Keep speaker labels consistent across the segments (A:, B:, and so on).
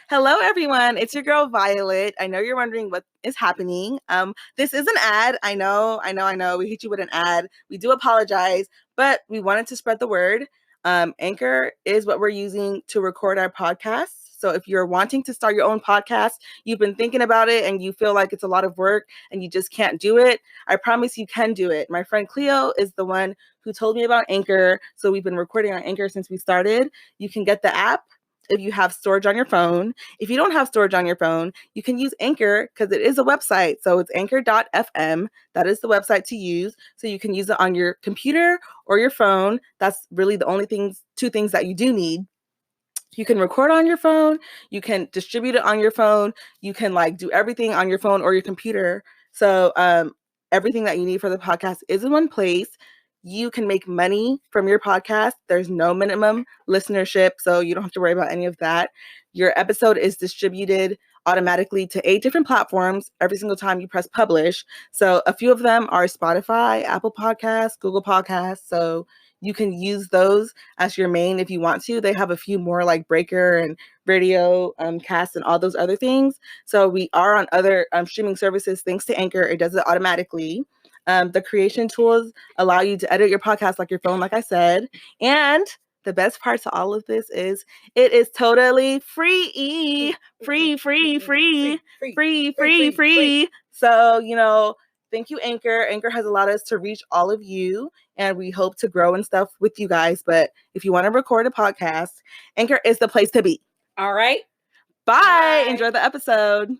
A: Hello, everyone. It's your girl, Violet. I know you're wondering what is happening. This is an ad. I know. We hit you with an ad. We do apologize, but we wanted to spread the word. Anchor is what we're using to record our podcasts. So if you're wanting to start your own podcast, you've been thinking about it and you feel like it's a lot of work and you just can't do it, I promise you can do it. My friend Cleo is the one who told me about Anchor. So we've been recording on Anchor since we started. You can get the app if you have storage on your phone. If you don't have storage on your phone, you can use Anchor because it is a website. So it's anchor.fm. That is the website to use. So you can use it on your computer or your phone. That's really the only two things that you do need. You can record on your phone. You can distribute it on your phone. You can do everything on your phone or your computer. So everything that you need for the podcast is in one place. You can make money from your podcast. There's no minimum listenership, so you don't have to worry about any of that. Your episode is distributed automatically to 8 different platforms every single time you press publish. So a few of them are Spotify, Apple Podcasts, Google Podcasts. So you can use those as your main if you want to. They have a few more like Breaker and Radio Cast and all those other things. So we are on other streaming services thanks to Anchor. It does it automatically. The creation tools allow you to edit your podcast like your phone, like I said. And the best part to all of this is it is totally free. Free. So, thank you, Anchor. Anchor has allowed us to reach all of you, and we hope to grow and stuff with you guys. But if you want to record a podcast, Anchor is the place to be.
B: All right.
A: Bye. Enjoy the episode.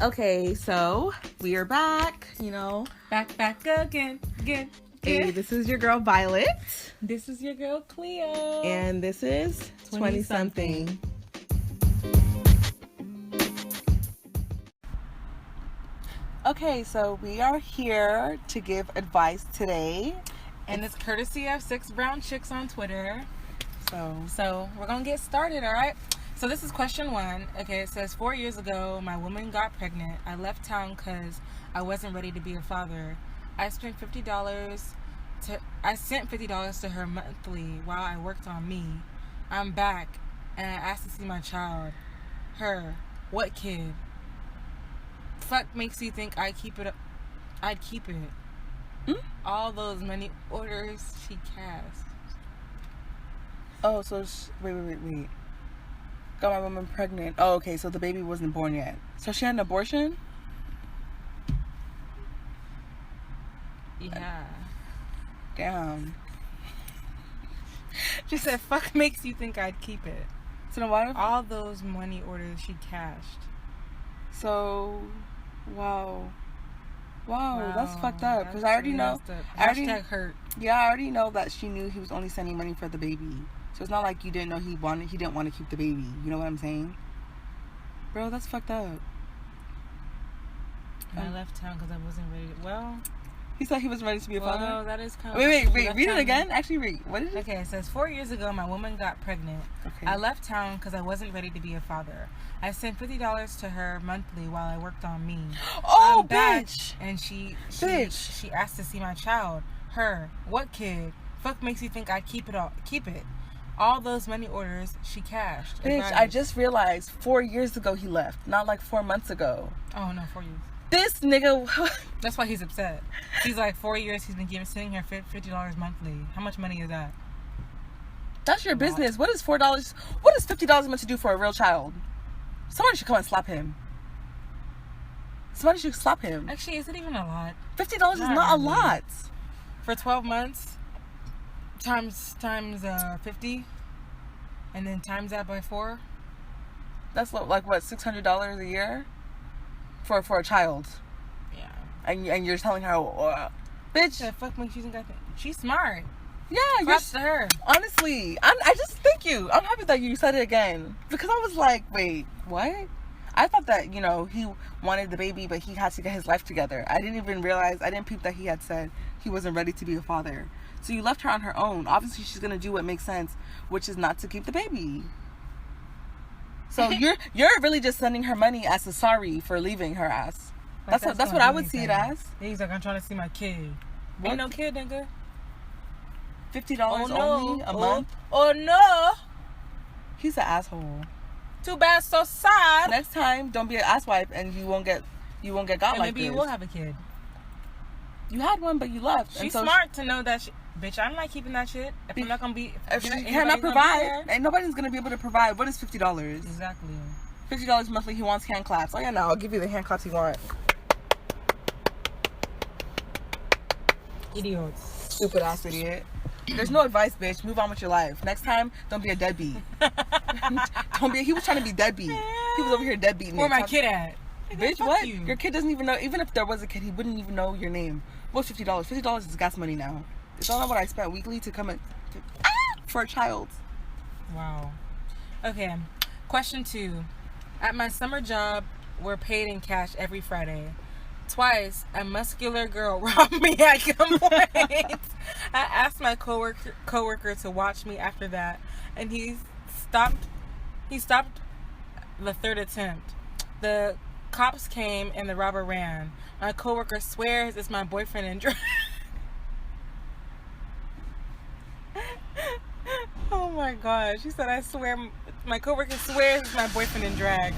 A: Okay, so we are back,
B: Back again.
A: Hey, this is your girl, Violet.
B: This is your girl, Cleo.
A: And this is 20-something. Okay, so we are here to give advice today.
B: And it's courtesy of SixBrownChicks on Twitter.
A: So
B: we're going to get started, all right? So this is question 1. Okay, it says, 4 years ago, my woman got pregnant. I left town because I wasn't ready to be a father. I sent $50 to her monthly while I worked on me. I'm back, and I asked to see my child. Her. What kid? Fuck makes you think I'd keep it. All those money orders she cast.
A: Oh, so wait. Got my woman pregnant. Oh, okay, so the baby wasn't born yet. So she had an abortion?
B: Yeah.
A: Damn.
B: She said, fuck makes you think I'd keep it.
A: So then why?
B: All those money orders she cashed.
A: So, wow, that's fucked up. Because I already know.
B: Hashtag hurt.
A: Yeah, I already know that she knew he was only sending money for the baby. So it's not like you didn't know he didn't want to keep the baby. You know what I'm saying? Bro, that's fucked up.
B: I left town because I wasn't ready to,
A: he said he was ready to be a father?
B: No, that is kind of...
A: Wait, read it again? Actually, read. What is it?
B: Okay, it says, 4 years ago, my woman got pregnant.
A: Okay.
B: I left town because I wasn't ready to be a father. I sent $50 to her monthly while I worked on me.
A: Oh,
B: I'm back,
A: bitch!
B: And she asked to see my child. Her. What kid? Fuck makes you think I'd keep it. All those money orders she cashed.
A: Bitch, I just realized 4 years ago he left, not like 4 months ago.
B: Oh, no, 4 years.
A: This nigga...
B: That's why he's upset. He's like, 4 years he's been sending her $50 monthly. How much money is that?
A: That's your business. What is $4? What is $50 meant to do for a real child? Somebody should come and slap him. Somebody should slap him.
B: Actually, is it even a lot?
A: $50 is not a lot.
B: For 12 months, times 50, and then times that by 4.
A: That's like what, $600 a year for a child.
B: Yeah.
A: And you're telling her, bitch.
B: The fuck makes you think I think she's smart?
A: Yeah,
B: props to her.
A: Honestly, I just thank you. I'm happy that you said it again because I was like, wait, what? I thought that he wanted the baby, but he had to get his life together. I didn't even realize. I didn't peep that he had said he wasn't ready to be a father. So you left her on her own. Obviously, she's gonna do what makes sense, which is not to keep the baby. So you're really just sending her money as a sorry for leaving her ass. Like that's what I would see it as.
B: He's like, I'm trying to see my kid. What? Ain't no kid, nigga.
A: $50 only a month.
B: Oh no!
A: He's an asshole.
B: Too bad, so sad.
A: Next time, don't be an asswipe, and you won't get got like
B: maybe
A: this.
B: you will have a kid.
A: You had one, but you left.
B: She's smart to know that. Bitch, I'm not keeping that shit. If I'm not gonna be,
A: if she cannot provide, and nobody's gonna be able to provide. What is $50?
B: Exactly.
A: $50 monthly. He wants hand claps. Oh yeah, no, I'll give you the hand claps you want.
B: Idiots.
A: Stupid ass idiot. There's no advice, bitch. Move on with your life. Next time, don't be a deadbeat. Don't be. He was trying to be deadbeat. He was over here deadbeating.
B: Where my kid at?
A: Bitch, what? Your kid doesn't even know. Even if there was a kid, he wouldn't even know your name. What's $50? $50 is gas money now. It's all what I spent weekly to come in for a child.
B: Wow. Okay. Question 2. At my summer job, we're paid in cash every Friday. Twice, a muscular girl robbed me at gunpoint. I asked my coworker to watch me after that, and he stopped the third attempt. The cops came and the robber ran. My coworker swears it's my boyfriend in drag. Oh my god. She said, I swear, my coworker swears it's my boyfriend in drag.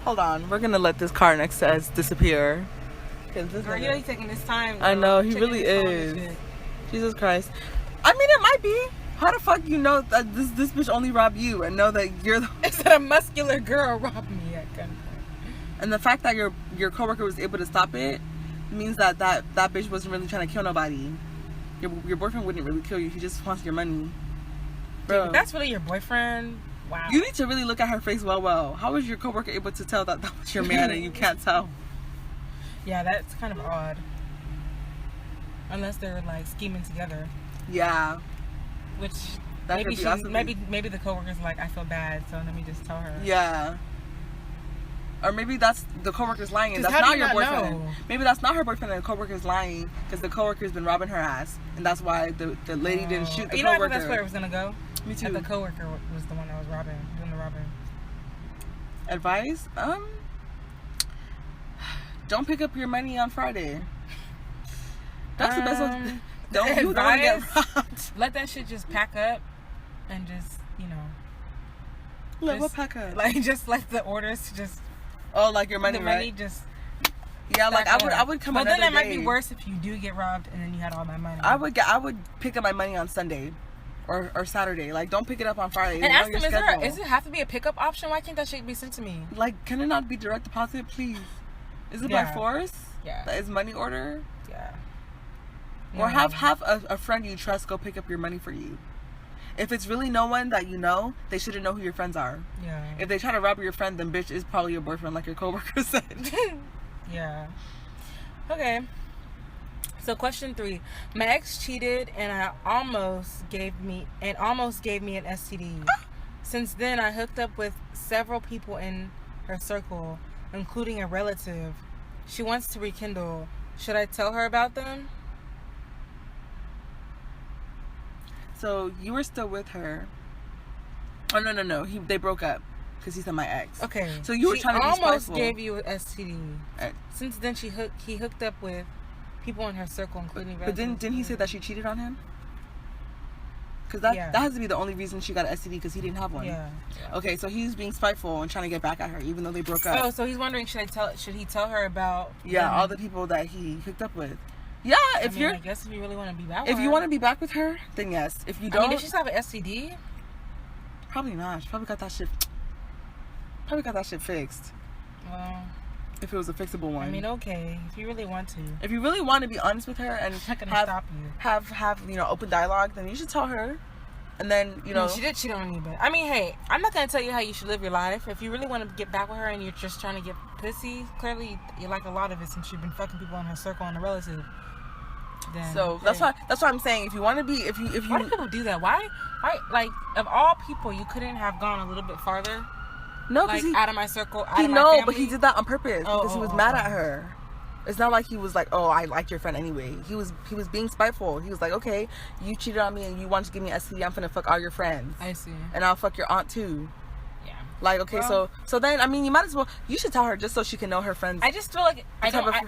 A: Hold on, we're gonna let this car next to us disappear.
B: Girl, you know he's taking his time.
A: I know, he really is. Jesus Christ. I mean, it might be. How the fuck you know that this bitch only robbed you and know that you're the...
B: It said a muscular girl robbed me at gunpoint.
A: And the fact that your coworker was able to stop it means that bitch wasn't really trying to kill nobody. Your boyfriend wouldn't really kill you. He just wants your money. Bro.
B: Dude, that's really your boyfriend? Wow.
A: You need to really look at her face well. How was your coworker able to tell that was your man and you can't tell?
B: Yeah, that's kind of odd. Unless they're like scheming together.
A: Yeah.
B: Which
A: that
B: maybe the coworker's like, I feel bad, so let me just tell her.
A: Yeah. Or maybe that's the coworker's lying and that's not your boyfriend. Know? Maybe that's not her boyfriend and the coworker's lying because the coworker's been robbing her ass and that's why the lady didn't shoot the coworker.
B: You know, I thought that's where it was gonna go.
A: Me too.
B: And the coworker was the one that was doing the robbing.
A: Advice? Don't pick up your money on Friday. That's the best one. Don't get robbed.
B: Let that shit just pack up and just, you know.
A: Let what pack up?
B: Like just let the orders just.
A: Oh, like your money,
B: the
A: right?
B: money just.
A: Yeah, like I would come.
B: Well,
A: then
B: that might be worse if you do get robbed and then you had all my money.
A: I would pick up my money on Sunday. Or Saturday. Like, don't pick it up on Friday.
B: And ask them, does it have to be a pickup option? Why can't that shit be sent to me?
A: Like, can it not be direct deposit, please? Is it by force?
B: Yeah.
A: That is money order?
B: Yeah.
A: Or have a friend you trust go pick up your money for you. If it's really no one that you know, they shouldn't know who your friends are.
B: Yeah.
A: If they try to rob your friend, then bitch is probably your boyfriend, like your coworker said.
B: Yeah. Okay. So question 3, my ex cheated and almost gave me an STD. Since then, I hooked up with several people in her circle, including a relative. She wants to rekindle. Should I tell her about them?
A: So you were still with her. Oh no. They broke up because he said my ex.
B: Okay.
A: So you were trying to be spiteful.
B: Almost gave you an STD. Since then, he hooked up with people in her circle, including relatives.
A: But didn't he say that she cheated on him? Because that has to be the only reason she got an STD because he didn't have one.
B: Yeah.
A: Okay, so he's being spiteful and trying to get back at her, even though they broke up.
B: Oh, so he's wondering should he tell her about?
A: Yeah, all the people that he hooked up with. Yeah,
B: I guess if you really want to be back.
A: If you want to be back with her, then yes. If you don't,
B: did she still have an STD?
A: Probably not. She probably got that shit fixed.
B: Well.
A: If it was a fixable one.
B: I mean, okay. If you really want to.
A: If you really want to be honest with her and
B: not gonna stop you.
A: Have open dialogue, then you should tell her. And then,
B: she did cheat on me, but I mean, hey, I'm not gonna tell you how you should live your life. If you really want to get back with her and you're just trying to get pussy, clearly you like a lot of it since you've been fucking people in her circle and a relative. Then,
A: so that's why I'm saying if you want to be if you
B: why do people do that? Why like of all people you couldn't have gone a little bit farther?
A: No,
B: like out of my circle.
A: But he did that on purpose because he was mad at her. It's not like he was like, oh, I liked your friend anyway. He was being spiteful. He was like, okay, you cheated on me and you want to give me STD. I'm finna fuck all your friends.
B: I see.
A: And I'll fuck your aunt too.
B: Yeah.
A: Like, okay,
B: Well,
A: so then, I mean, you should tell her just so she can know her friends.
B: I just feel like,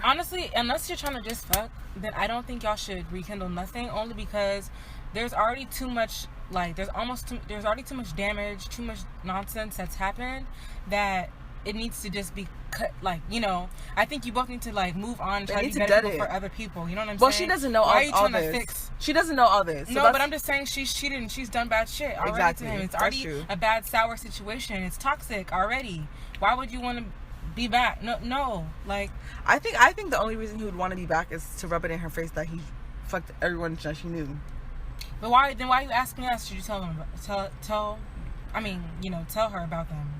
B: honestly, unless you're trying to just fuck, then I don't think y'all should rekindle nothing, only because there's already too much, like, there's already too much damage, too much nonsense that's happened, that it needs to just be cut. Like, you know, I think you both need to, like, move on, try to be better people for other people. You know what I'm saying?
A: Well, she doesn't know all this. She doesn't know all this.
B: No, but I'm just saying she's cheated and she's done bad shit already.
A: Exactly.
B: To him. It's already a bad, sour situation. It's toxic already. Why would you want to be back? No. Like,
A: I think the only reason he would want to be back is to rub it in her face that he fucked everyone that she knew.
B: But why are you asking us? Should you tell them? Tell her about them.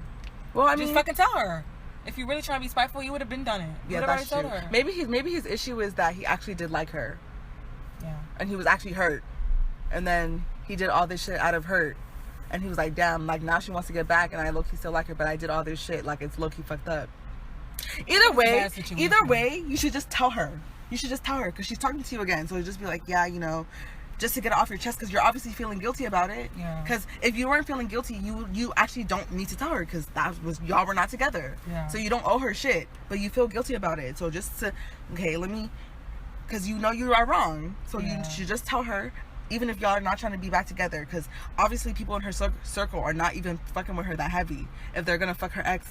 A: Well, I mean,
B: just fucking tell her. If you're really trying to be spiteful, you would have been done it.
A: Yeah, that's true. Her. Maybe his issue is that he actually did like her.
B: Yeah.
A: And he was actually hurt. And then he did all this shit out of hurt. And he was like, damn, like, now she wants to get back and I low-key still like her, but I did all this shit. Like, it's low-key fucked up. Either way, you should just tell her. You should just tell her because she's talking to you again. So just be like, yeah, you know, just to get it off your chest because you're obviously feeling guilty about it.
B: Yeah.
A: Because if you weren't feeling guilty, you actually don't need to tell her because y'all were not together.
B: Yeah.
A: So you don't owe her shit, but you feel guilty about it. So just because you know you are wrong. So you should just tell her, even if y'all are not trying to be back together, because obviously people in her circle are not even fucking with her that heavy if they're gonna fuck her ex.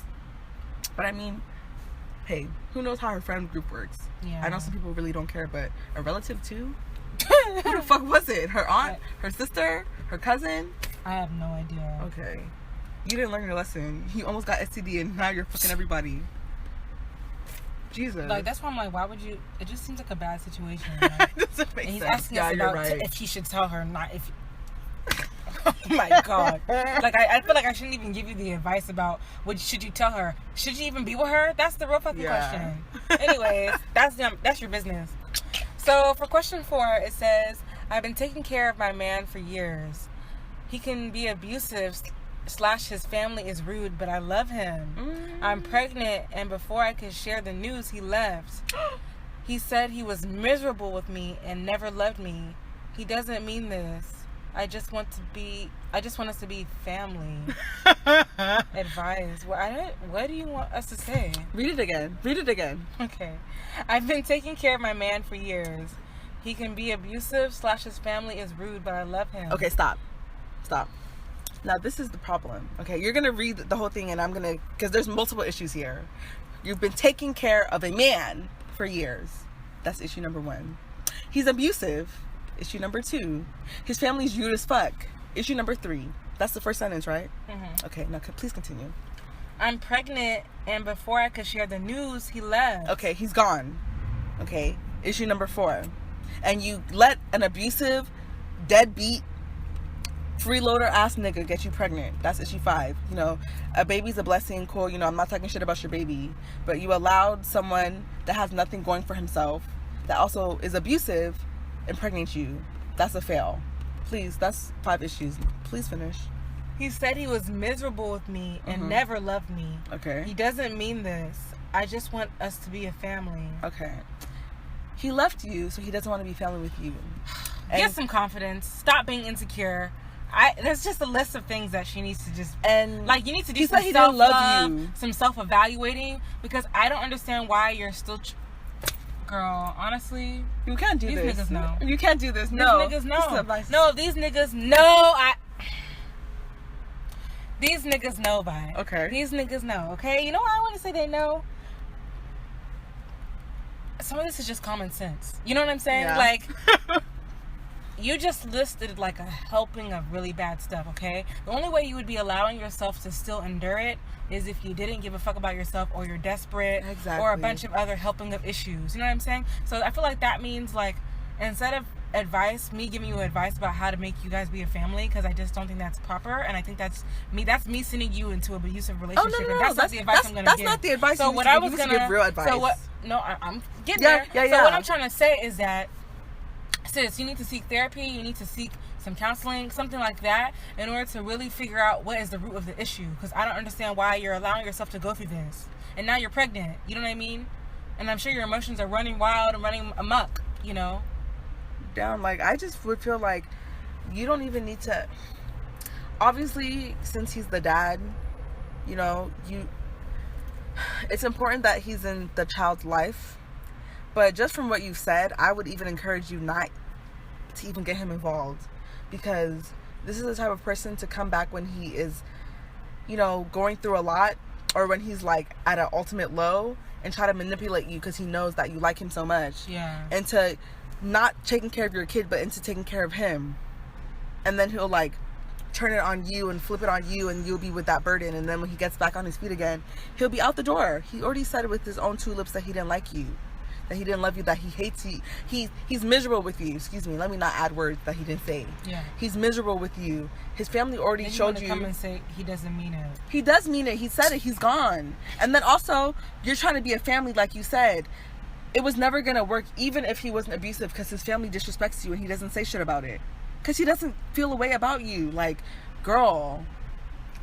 A: But I mean, hey, who knows how her friend group works?
B: Yeah.
A: I know some people really don't care, but a relative too? Who the fuck was it? Her aunt? Her sister? Her cousin?
B: I have no idea.
A: Okay. You didn't learn your lesson. You almost got STD and now you're fucking everybody. Jesus.
B: Like, that's why I'm like, why would you? It just seems like a bad situation. Like,
A: doesn't make
B: and he's
A: sense.
B: asking us about if he should tell her, not if. Oh my god! Like, I feel like I shouldn't even give you the advice about should you tell her? Should you even be with her? That's the real fucking question. Anyways, that's your business. So for question 4, it says, I've been taking care of my man for years. He can be abusive / his family is rude, but I love him. I'm pregnant, and before I could share the news, he left. He said he was miserable with me and never loved me. He doesn't mean this. I just want us to be family. Advise. What do you want us to say?
A: Read it again.
B: Okay. I've been taking care of my man for years. He can be abusive / his family is rude, but I love him.
A: Okay, stop. Now this is the problem. Okay, you're gonna read the whole thing, and I'm gonna, because there's multiple issues here. You've been taking care of a man for years. That's issue number 1. He's abusive. Issue number 2. His family's rude as fuck. Issue number 3. That's the first sentence, right?
B: Mm-hmm.
A: Okay, now please continue.
B: I'm pregnant, and before I could share the news, he left.
A: Okay, he's gone. Okay, issue number 4. And you let an abusive, deadbeat, freeloader ass nigga get you pregnant. That's issue 5. You know, a baby's a blessing, cool. You know, I'm not talking shit about your baby. But you allowed someone that has nothing going for himself, that also is abusive, impregnate you. That's a fail. Please, that's 5 issues. Please finish.
B: He said he was miserable with me and never loved me.
A: Okay.
B: He doesn't mean this. I just want us to be a family.
A: Okay. He left you, so he doesn't want to be family with you.
B: Get some confidence. Stop being insecure. There's just a list of things that she needs to just...
A: And
B: like, you need to do
A: some self-love,
B: some self-evaluating, because I don't understand why you're still... Girl, honestly...
A: You can't do
B: these
A: this.
B: These niggas know.
A: You can't do this. No.
B: These niggas know. No, these niggas know. These niggas know, Vi.
A: Okay.
B: These niggas know, okay? You know why I want to say they know? Some of this is just common sense. You know what I'm saying?
A: Yeah.
B: Like, you just listed like a helping of really bad stuff, okay? The only way you would be allowing yourself to still endure it is if you didn't give a fuck about yourself, or you're desperate, or a bunch of other helping of issues. You know what I'm saying? So I feel like that means, like, instead of me giving you advice about how to make you guys be a family, because I just don't think that's proper, and I think that's me sending you into an abusive relationship.
A: No.
B: That's not the advice I'm gonna give.
A: That's not the advice.
B: So what I was gonna
A: give real advice.
B: So what? No, I'm getting there.
A: Yeah.
B: So what I'm trying to say is that, sis, you need to seek therapy. You need to seek some counseling, something like that, in order to really figure out what is the root of the issue. Because I don't understand why you're allowing yourself to go through this, and now you're pregnant. You know what I mean? And I'm sure your emotions are running wild and running amok. You know.
A: Down, like, I just would feel like you don't even need to, obviously, since he's the dad, you know, it's important that he's in the child's life. But just from what you've said, I would even encourage you not to even get him involved, because this is the type of person to come back when he is, you know, going through a lot, or when he's like at an ultimate low, and try to manipulate you because he knows that you like him so much.
B: Yeah.
A: Into not taking care of your kid, but into taking care of him. And then he'll like turn it on you and flip it on you, and you'll be with that burden. And then when he gets back on his feet again, he'll be out the door. He already said with his own two lips that he didn't like you, that he didn't love you, that he hates you. He's miserable with you. Excuse me. Let me not add words that he didn't say.
B: Yeah.
A: He's miserable with you. His family already showed you.
B: Come and say he doesn't mean it.
A: He does mean it. He said it. He's gone. And then also, you're trying to be a family, like you said. It was never gonna work, even if he wasn't abusive, because his family disrespects you and he doesn't say shit about it. Because he doesn't feel a way about you. Like, girl,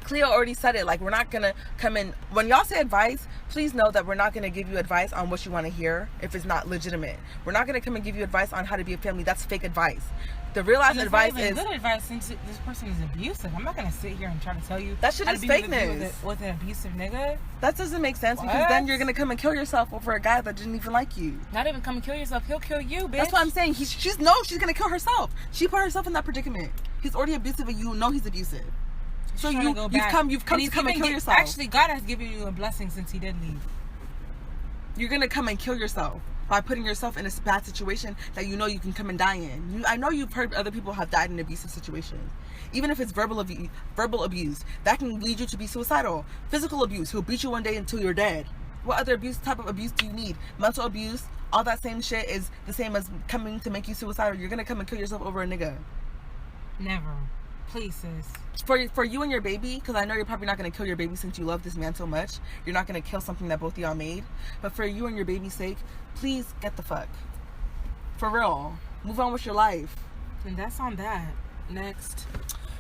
A: Cleo already said it. Like, we're not gonna come in. When y'all say advice, please know that we're not gonna give you advice on what you want to hear if it's not legitimate. We're not gonna come and give you advice on how to be a family. That's fake advice. The real ass advice is
B: good advice, since this person is abusive. I'm not gonna sit here and try to tell you
A: that shit is fake news
B: with an abusive nigga.
A: That doesn't make sense. Because then you're gonna come and kill yourself over a guy that didn't even like you.
B: Not even come and kill yourself. He'll kill you, bitch.
A: That's what I'm saying. She's gonna kill herself. She put herself in that predicament. He's already abusive, and you know he's abusive. So you've come to kill yourself.
B: Actually, God has given you a blessing since he did leave.
A: You're gonna come and kill yourself by putting yourself in a bad situation that you know you can come and die in. I know you've heard other people have died in abusive situations. Even if it's verbal abuse, that can lead you to be suicidal. Physical abuse, he'll beat you one day until you're dead. What other type of abuse do you need? Mental abuse, all that same shit is the same as coming to make you suicidal. You're gonna come and kill yourself over a nigga.
B: Never. Please, sis.
A: For you and your baby, because I know you're probably not going to kill your baby since you love this man so much. You're not going to kill something that both of y'all made. But for you and your baby's sake, please get the fuck. For real. Move on with your life.
B: And that's on that. Next.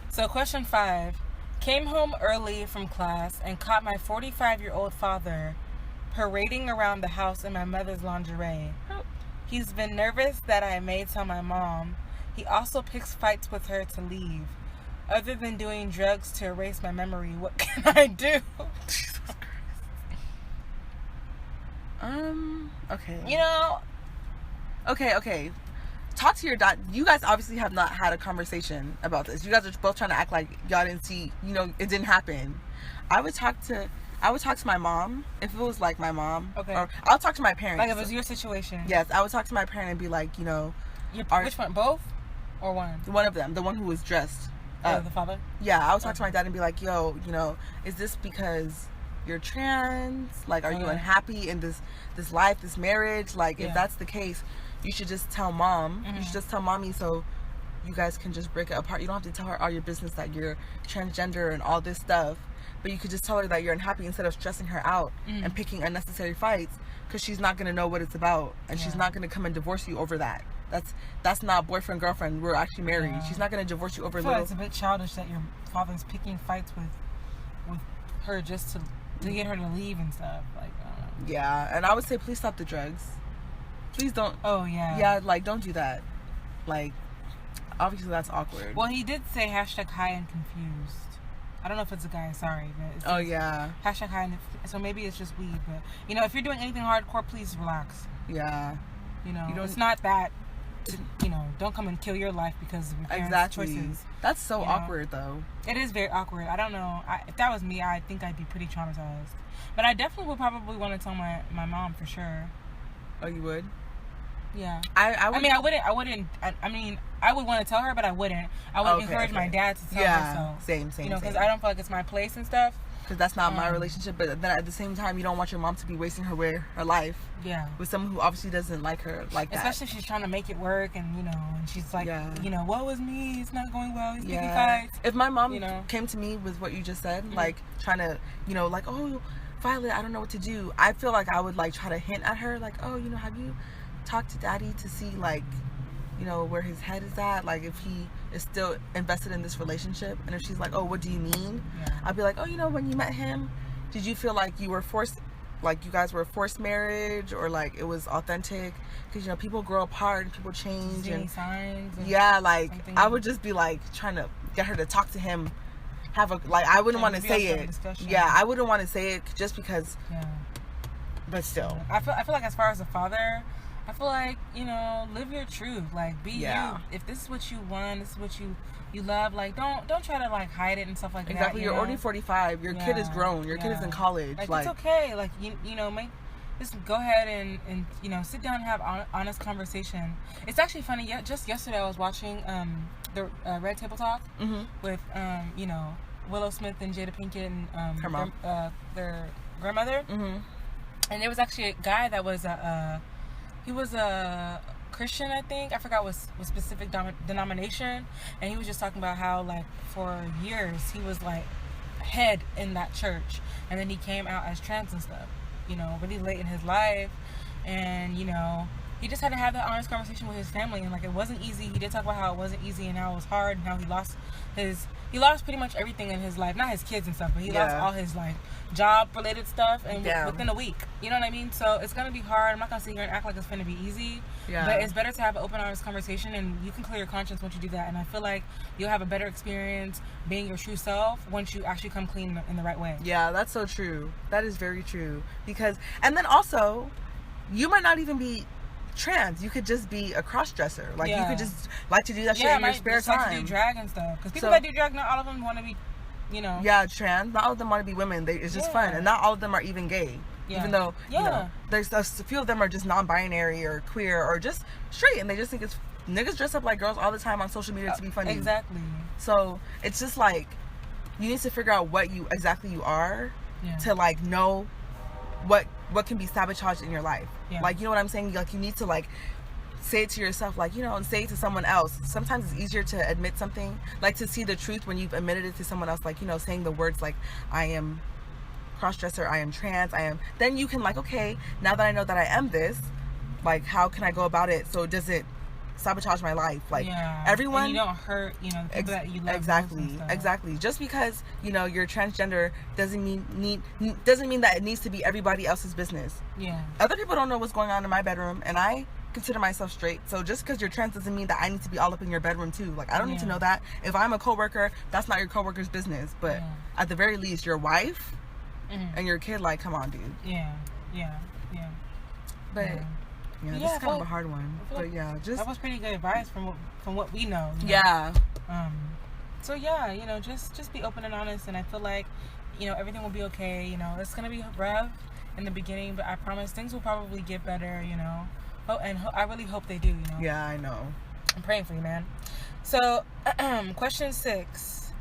B: So question 5. Came home early from class and caught my 45-year-old father parading around the house in my mother's lingerie. He's been nervous that I may tell my mom. He also picks fights with her to leave. Other than doing drugs to erase my memory, what can I do? Jesus Christ.
A: Okay.
B: You know.
A: Okay. Talk to your dad. You guys obviously have not had a conversation about this. You guys are both trying to act like y'all didn't see, you know, it didn't happen. I would talk to my mom, if it was like my mom.
B: Okay.
A: Or I'll talk to my parents.
B: Like if it was your situation.
A: Yes, I would talk to my parent and be like, you know.
B: Which one? Both? Or one?
A: One of them. The one who was dressed.
B: The father?
A: Yeah, I would talk to my dad and be like, yo, you know, is this because you're trans? Like, are you unhappy in this life, this marriage? Like, if that's the case, you should just tell mom. You should just tell mommy so you guys can just break it apart. You don't have to tell her all your business that you're transgender and all this stuff. But you could just tell her that you're unhappy instead of stressing her out and picking unnecessary fights, because she's not going to know what it's about. And she's not going to come and divorce you over that. That's not boyfriend, girlfriend. We're actually married. She's not going to divorce you over
B: I feel
A: little...
B: It's a bit childish that your father's picking fights with her just to get her to leave and stuff. Like, I don't know.
A: Yeah, and I would say please stop the drugs. Please don't...
B: Oh, yeah.
A: Yeah, like, don't do that. Like, obviously that's awkward.
B: Well, he did say hashtag high and confused. I don't know if it's a guy, sorry. But it's hashtag high and... So maybe it's just weed, but... You know, if you're doing anything hardcore, please relax.
A: Yeah.
B: You know, it's not that... You know, don't come and kill your life because of your parents' choices.
A: That's so awkward, though.
B: It is very awkward. I don't know. If that was me, I think I'd be pretty traumatized. But I definitely would probably want to tell my mom for sure.
A: Oh, you would?
B: Yeah.
A: I would.
B: I wouldn't. I would want to tell her, but I wouldn't. I would encourage my dad to tell her. So
A: same.
B: You know, because I don't feel like it's my place and stuff.
A: Because that's not my relationship. But then at the same time, you don't want your mom to be wasting her life.
B: Yeah.
A: With someone who obviously doesn't like her like that.
B: Especially if she's trying to make it work, and you know, and she's like, you know, what was me? It's not going well. He's picking fights.
A: If my mom came to me with what you just said, like trying to, you know, like, oh, Violet, I don't know what to do. I feel like I would like try to hint at her, like, oh, you know, have you talked to Daddy to see like, you know, where his head is at, like if he is still invested in this relationship. And if she's like, oh, what do you mean? I'd be like, oh, you know, when you met him, did you feel like you were forced, like you guys were a forced marriage, or like it was authentic? Because, you know, people grow apart and people change.
B: Any signs?
A: Yeah, like something? I would just be like trying to get her to talk to him
C: have a, like, I wouldn't want to say it. Yeah, I wouldn't want to say it just because. Yeah. But still,
B: I feel like as far as a father, I feel like, you know, live your truth. Like, be you. If this is what you want, this is what you love. Like, don't try to like hide it and stuff like that.
C: Exactly. You're already 45. Your kid is grown. Your kid is in college.
B: Like, it's okay. Like, you know, just go ahead and you know, sit down and have honest conversation. It's actually funny. Just yesterday I was watching the Red Table Talk with you know, Willow Smith and Jada Pinkett and
C: her mom,
B: their grandmother. And there was actually a guy that was he was a Christian, I think. I forgot what specific denomination. And he was just talking about how, like, for years he was like head in that church, and then he came out as trans and stuff, you know, really late in his life. And, you know, he just had to have that honest conversation with his family, and like, it wasn't easy. He did talk about how it wasn't easy and how it was hard and how he lost pretty much everything in his life, not his kids and stuff, but he lost all his like job related stuff, and within a week, you know what I mean? So it's gonna be hard. I'm not gonna sit here and act like it's gonna be easy, but it's better to have an open, honest conversation, and you can clear your conscience once you do that. And I feel like you'll have a better experience being your true self once you actually come clean in the right way.
C: Yeah, that's so true. That is very true. Because, and then also, you might not even be trans. You could just be a cross-dresser. Like, you could just like to do that shit in your spare time.
B: Like to do drag and stuff. Because people that do drag, not all of them want to be, you know.
C: Yeah, trans. Not all of them want to be women. It's just fun. And not all of them are even gay. Even though, you know, there's a few of them are just non-binary or queer or just straight, and they just think it's, niggas dress up like girls all the time on social media to be funny.
B: Exactly.
C: So it's just like, you need to figure out what you are to like know what can be sabotaged in your life. Like, you know what I'm saying? Like, you need to like say it to yourself, like, you know, and say it to someone else. Sometimes it's easier to admit something, like to see the truth when you've admitted it to someone else. Like, you know, saying the words like, I am cross-dresser, I am trans, then you can like, okay, now that I know that I am this, like, how can I go about it so it doesn't sabotage my life? Like, everyone,
B: and you don't hurt, you know, the people that you love.
C: Exactly. Just because, you know, you're transgender doesn't mean that it needs to be everybody else's business. Other people don't know what's going on in my bedroom, and I consider myself straight. So just because you're trans doesn't mean that I need to be all up in your bedroom too. Like, I don't need to know that. If I'm a coworker, that's not your coworker's business. But at the very least, your wife and your kid, like, come on, dude. But yeah, this is kind of a hard one. But yeah, just
B: that was pretty good advice from what we know. So yeah, you know, just be open and honest, and I feel like, you know, everything will be okay. You know, it's gonna be rough in the beginning, but I promise things will probably get better. You know, I really hope they do. You know.
C: Yeah, I know.
B: I'm praying for you, man. So, question 6.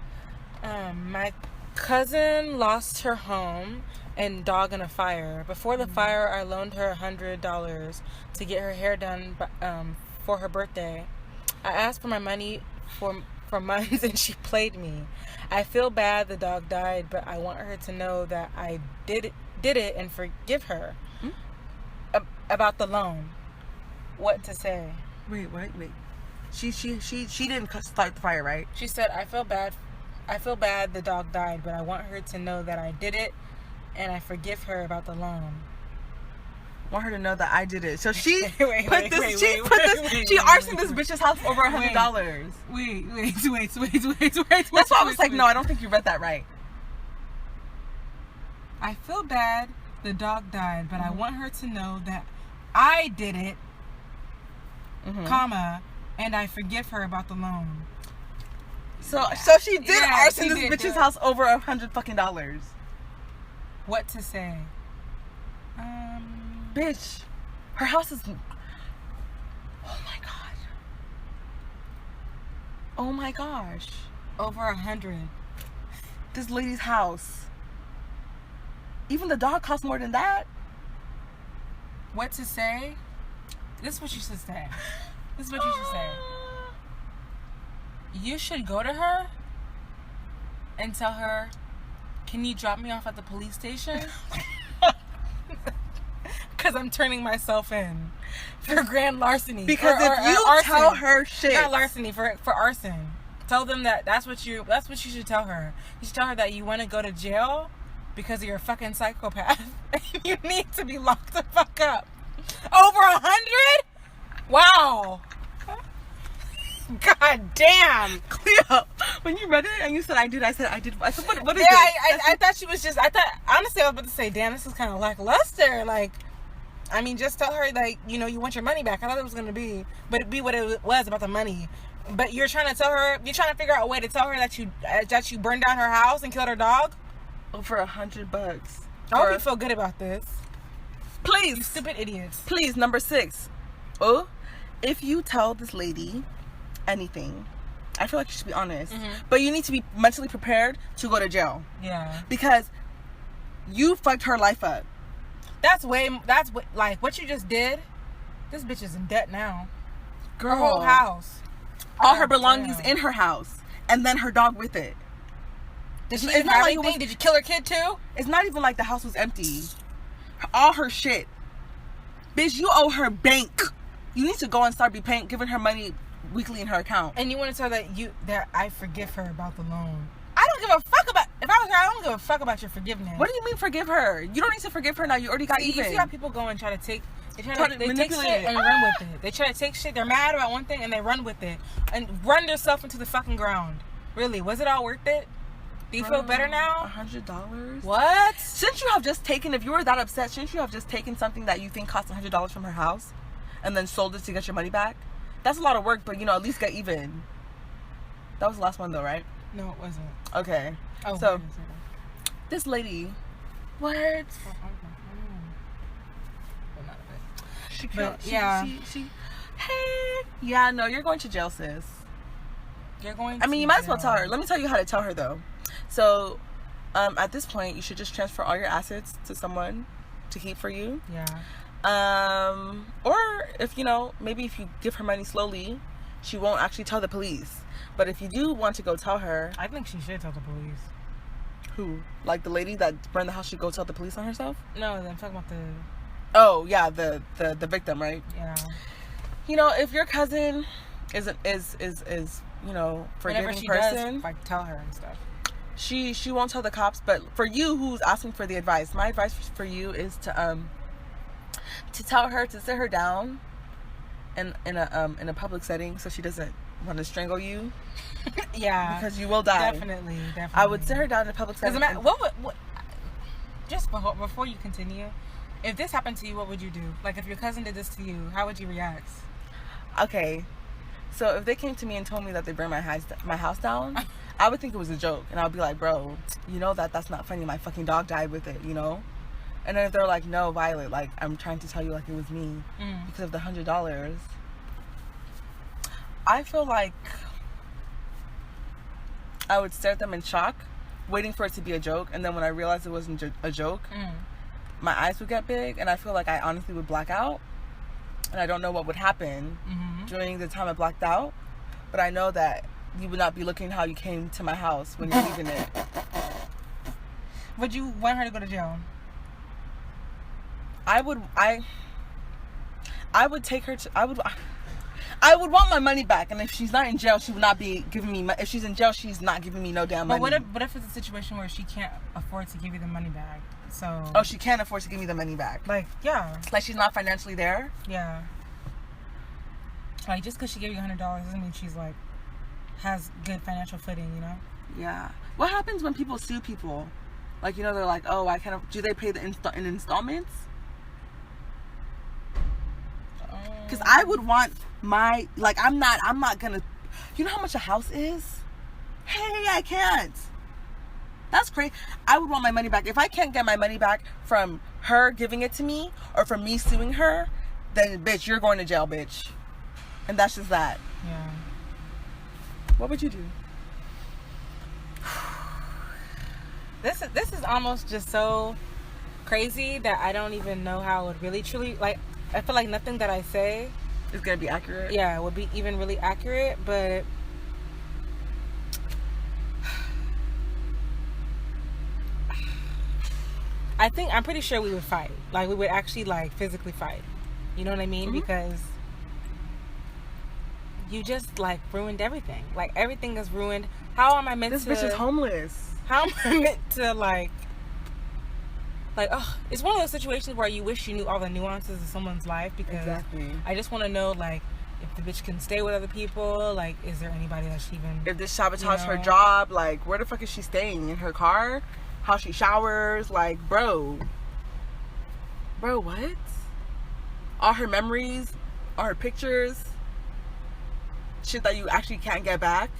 B: My cousin lost her home and dog in a fire. Before the fire, I loaned her $100 to get her hair done for her birthday. I asked for my money for months, and she played me. I feel bad the dog died, but I want her to know that I did it and forgive her. About the loan. What to say?
C: Wait. She didn't start the fire, right?
B: She said, I feel bad the dog died, but I want her to know that I did it and I forgive her about the loan.
C: Want her to know that I did it. So she she arsoned this bitch's house for over $100.
B: Wait.
C: That's why I was like, no, I don't think you read that right.
B: I feel bad the dog died, but I want her to know that I did it, comma, and I forgive her about the loan.
C: So she did arson this bitch's house over $100
B: What to say?
C: Bitch, her house is. Oh my gosh.
B: Over 100.
C: This lady's house. Even the dog costs more than that.
B: What to say? This is what you should say. You should go to her and tell her, can you drop me off at the police station? Because I'm turning myself in for grand larceny.
C: Because if you tell her shit,
B: not larceny, for arson. Tell them that's what you should tell her. You should tell her that you want to go to jail because you're a fucking psychopath and you need to be locked the fuck up. Over 100? Wow. God damn.
C: Cleo, When you read it and you said I did, I said what is
B: yeah,
C: this?
B: I thought she was just. I thought honestly I was about to say, damn, this is kind of lackluster. Like, I mean, just tell her like you want your money back. I thought it was gonna be, but it'd be what it was about the money. But you're trying to tell her, you're trying to figure out a way to tell her that you burned down her house and killed her dog.
C: Oh, for $100.
B: I hope you feel good about this.
C: Please,
B: you stupid idiots.
C: Please, number 6. Oh, if you tell this lady anything, I feel like you should be honest. But you need to be mentally prepared to go to jail.
B: Yeah.
C: Because you fucked her life up.
B: That's what you just did. This bitch is in debt now.
C: Girl.
B: Her whole house.
C: All her belongings in her house. And then her dog with it.
B: Did she even have anything? Did you kill her kid too?
C: It's not even like the house was empty. All her shit. Bitch, you owe her bank. You need to go and start giving her money weekly in her account.
B: And you want to tell that I forgive her about the loan. I don't give a fuck about. If I was her, I don't give a fuck about your forgiveness.
C: What do you mean forgive her? You don't need to forgive her now. You already got even.
B: You see how people go and try to take. They take shit and run with it. They try to take shit. They're mad about one thing and they run with it and run themselves into the fucking ground. Really, was it all worth it? Do you feel better now?
C: $100?
B: What?
C: Shouldn't you have just taken, if you were that upset, shouldn't you have just taken something that you think cost $100 from her house and then sold it to get your money back? That's a lot of work, but at least get even. That was the last one though, right?
B: No, it wasn't.
C: Okay.
B: Oh,
C: so this lady, what? She killed.
B: Yeah.
C: She. Hey. Yeah. No, you're going to jail, sis.
B: You're going.
C: I mean, you might as well tell her. Let me tell you how to tell her though. So, at this point, you should just transfer all your assets to someone to keep for you.
B: Yeah.
C: Or if maybe if you give her money slowly, she won't actually tell the police. But if you do want to go tell her,
B: I think she should tell the police.
C: Who? Like the lady that burned the house should go tell the police on herself?
B: No, I'm talking about the.
C: Oh yeah, the victim, right?
B: Yeah.
C: If your cousin is forgiving
B: she
C: person,
B: does, tell her and stuff.
C: She won't tell the cops. But for you, who's asking for the advice, my advice for you is to tell her to sit her down in a public setting so she doesn't want to strangle you.
B: Yeah,
C: because you will die.
B: Definitely.
C: I would sit her down in a public setting.
B: What just before you continue, if this happened to you, what would you do? Like if your cousin did this to you, how would you react?
C: Okay, so if they came to me and told me that they burned my house down, I would think it was a joke, and I would be like, bro, that's not funny. My fucking dog died with it, And then if they're like, no, Violet, like I'm trying to tell you like it was me because of the $100. I feel like I would stare at them in shock, waiting for it to be a joke, and then when I realized it wasn't a joke, my eyes would get big, and I feel like I honestly would black out, and I don't know what would happen during the time I blacked out, but I know that you would not be looking how you came to my house when you're leaving it.
B: Would you want her to go to jail?
C: I would take her to. I would want my money back, and if she's not in jail, she would not be giving me. If she's in jail, she's not giving me no damn money.
B: But what if it's a situation where she can't afford to give you the money back? So.
C: Oh, she can't afford to give me the money back.
B: Like
C: Like she's not financially there.
B: Yeah. Like just because she gave you $100 doesn't mean she's like has good financial footing,
C: Yeah. What happens when people sue people? Like they're like, oh, I can't. Do they pay in installments? Because I would want my, I'm not gonna, you know how much a house is? Hey, I can't. That's crazy. I would want my money back. If I can't get my money back from her giving it to me or from me suing her, then bitch, you're going to jail, bitch. And that's just that.
B: Yeah.
C: What would you do?
B: This is almost just so crazy that I don't even know how it would really truly I feel like nothing that I say
C: is gonna be accurate.
B: Yeah, it would be even really accurate, but I'm pretty sure we would fight. Like we would actually physically fight. You know what I mean? Because you just ruined everything. Like everything is ruined. How am I meant
C: to?
B: This bitch
C: is homeless.
B: How am I meant to it's one of those situations where you wish you knew all the nuances of someone's life because
C: exactly.
B: I just want to know if the bitch can stay with other people. Like, is there anybody that she even...
C: If this sabotage her job, like, where the fuck is she staying? In her car? How she showers? Like, bro, what? All her memories, all her pictures, shit that you actually can't get back.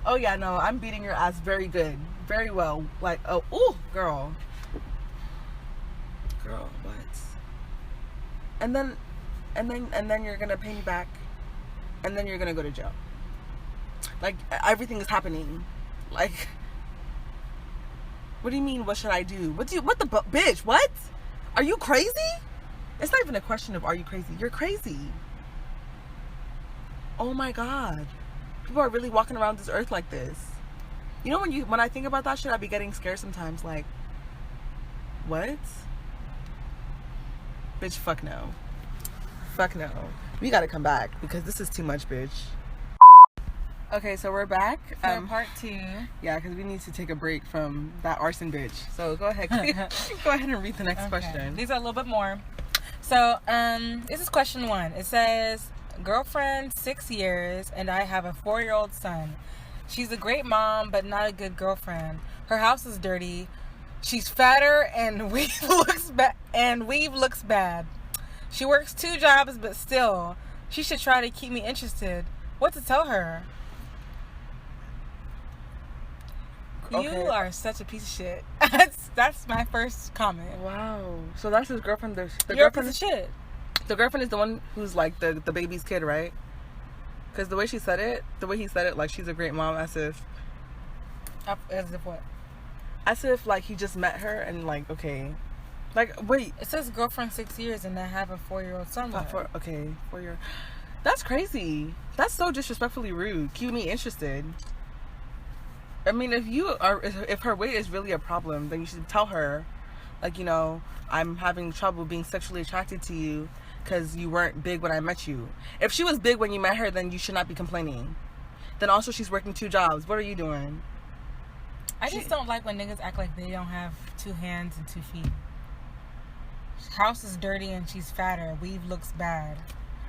C: Oh yeah, no, I'm beating your ass very good, very well. Like, oh, ooh, girl, what? And then you're gonna pay me back, and then you're gonna go to jail. Like, everything is happening. Like, what do you mean? What should I do? What the bitch? What? Are you crazy? It's not even a question of are you crazy. You're crazy. Oh my God. People are really walking around this earth like this. You know, when I think about that shit, I be getting scared sometimes. Like, what? Bitch, fuck no. Fuck no. We gotta come back because this is too much, bitch. Okay, so we're back.
B: Part 2.
C: Yeah, because we need to take a break from that arson bitch. So go ahead. Go ahead and read the next question.
B: These are a little bit more. So, this is question 1. It says, girlfriend 6 years and I have a 4-year-old son. She's a great mom, but not a good girlfriend. Her house is dirty. She's fatter and weave looks bad. She works 2 jobs, but still, she should try to keep me interested. What to tell her? Okay. You are such a piece of shit. That's my first comment.
C: Wow. So that's his girlfriend.
B: You're a piece of shit.
C: The girlfriend is the one who's like the baby's kid, right? Because the way he said it, like she's a great mom, as if
B: what?
C: As if like he just met her and like, okay, like wait.
B: It says girlfriend 6 years and I have a 4-year-old son.
C: 4 year. That's crazy. That's so disrespectfully rude. Keep me interested. I mean, if her weight is really a problem, then you should tell her, like, you know, I'm having trouble being sexually attracted to you because you weren't big when I met you. If she was big when you met her, then you should not be complaining. Then also she's working 2 jobs. What are you doing?
B: I just don't like when niggas act like they don't have 2 hands and 2 feet. House is dirty and she's fatter. Weave looks bad.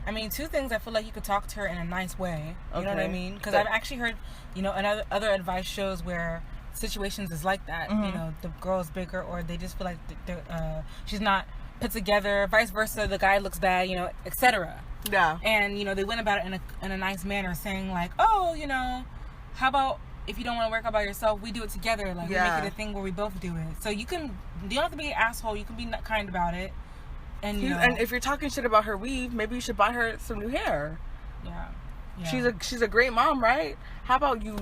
B: I mean, 2 things I feel like you could talk to her in a nice way. You know what I mean? Because I've actually heard, you know, other advice shows where situations is like that. Mm-hmm. You know, the girl's bigger or they just feel like she's not put together. Vice versa, the guy looks bad, you know, etc.
C: Yeah.
B: And, you know, they went about it in a nice manner, saying like, oh, you know, how about if you don't want to work out by yourself, we do it together. Like, we make it a thing where we both do it. So you don't have to be an asshole. You can be kind about it. And
C: and if you're talking shit about her weave, maybe you should buy her some new hair.
B: Yeah.
C: She's a great mom, right? How about you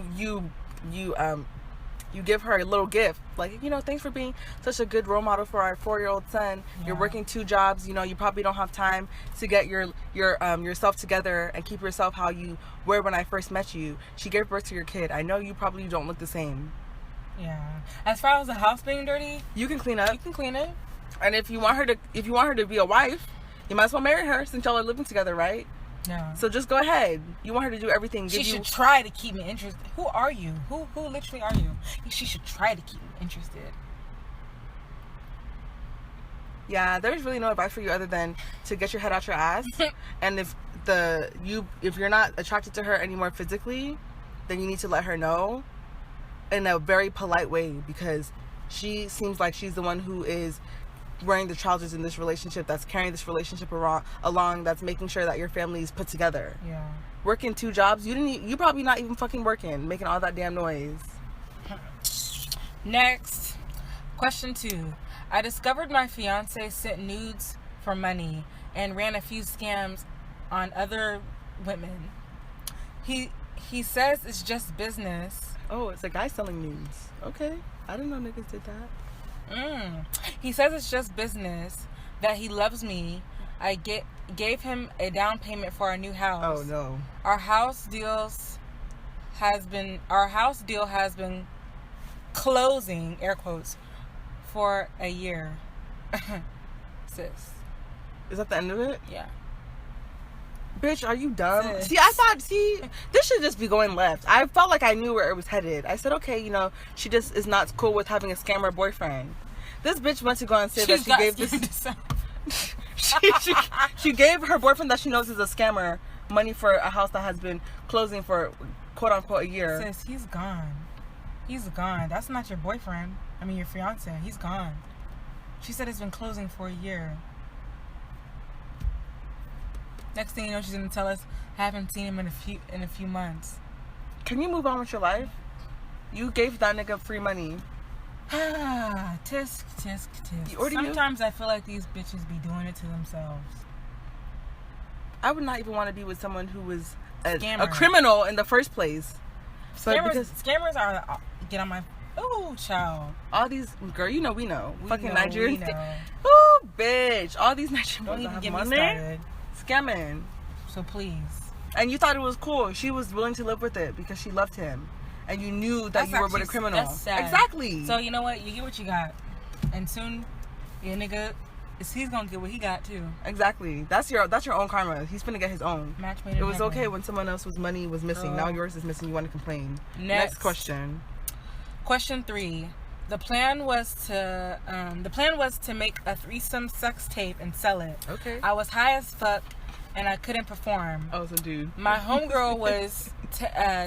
C: give her a little gift, like, you know, thanks for being such a good role model for our 4-year-old son. You're working 2 jobs, you know, you probably don't have time to get yourself together and keep yourself how you were when I first met you. She gave birth to your kid. I know you probably don't look the same.
B: Yeah. As far as the house being dirty,
C: you can clean up.
B: You can clean it.
C: And if you want her to be a wife, you might as well marry her since y'all are living together, right?
B: Yeah.
C: So just go ahead. You want her to do everything.
B: She should try to keep me interested. Who are you? Who literally are you? She should try to keep me interested.
C: Yeah, there's really no advice for you other than to get your head out your ass. And if you're not attracted to her anymore physically, then you need to let her know in a very polite way, because she seems like she's the one who is wearing the trousers in this relationship, that's carrying this relationship along, that's making sure that your family is put together.
B: Yeah.
C: Working 2 jobs, you probably not even fucking working, making all that damn noise.
B: Next, question 2. I discovered my fiance sent nudes for money and ran a few scams on other women. He says it's just business.
C: Oh, it's a guy selling nudes. Okay. I didn't know niggas did that.
B: He says it's just business, that he loves me. I gave him a down payment for our new house.
C: Oh no.
B: Our house deal has been closing, air quotes, for a year. Sis.
C: Is that the end of it?
B: Yeah.
C: Bitch, are you dumb?
B: Sis.
C: This should just be going left. I felt like I knew where it was headed. I said, okay, you know, she just is not cool with having a scammer boyfriend. This bitch went to go and say that she gave this... she gave her boyfriend that she knows is a scammer money for a house that has been closing for quote unquote a year.
B: Sis, he's gone. He's gone. That's not your boyfriend. I mean, your fiance. He's gone. She said it's been closing for a year. Next thing you know, she's gonna tell us, I haven't seen him in a few months.
C: Can you move on with your life? You gave that nigga free money.
B: Tisk, tisk, tisk. Sometimes I feel like these bitches be doing it to themselves.
C: I would not even want to be with someone who was a criminal in the first place.
B: Scammers are get on my... Oh, child.
C: All these... Girl, you know we know. Fucking Nigerians. Oh, bitch. All these Nigerians
B: don't even get
C: money.
B: Me started.
C: Scamming.
B: So please.
C: And you thought it was cool. She was willing to live with it because she loved him. And you knew that you were with a criminal.
B: That's sad.
C: Exactly.
B: So you know what? You get what you got. And soon, your nigga, he's gonna get what he got too.
C: Exactly. That's your own karma. He's finna get his own.
B: Match made in
C: It was
B: heaven.
C: okay when someone else's money was missing. Now yours is missing. You want to complain. Next question.
B: Question 3. The plan was to make a threesome sex tape and sell it.
C: Okay.
B: I was high as fuck and I couldn't perform.
C: Oh, so dude.
B: My homegirl was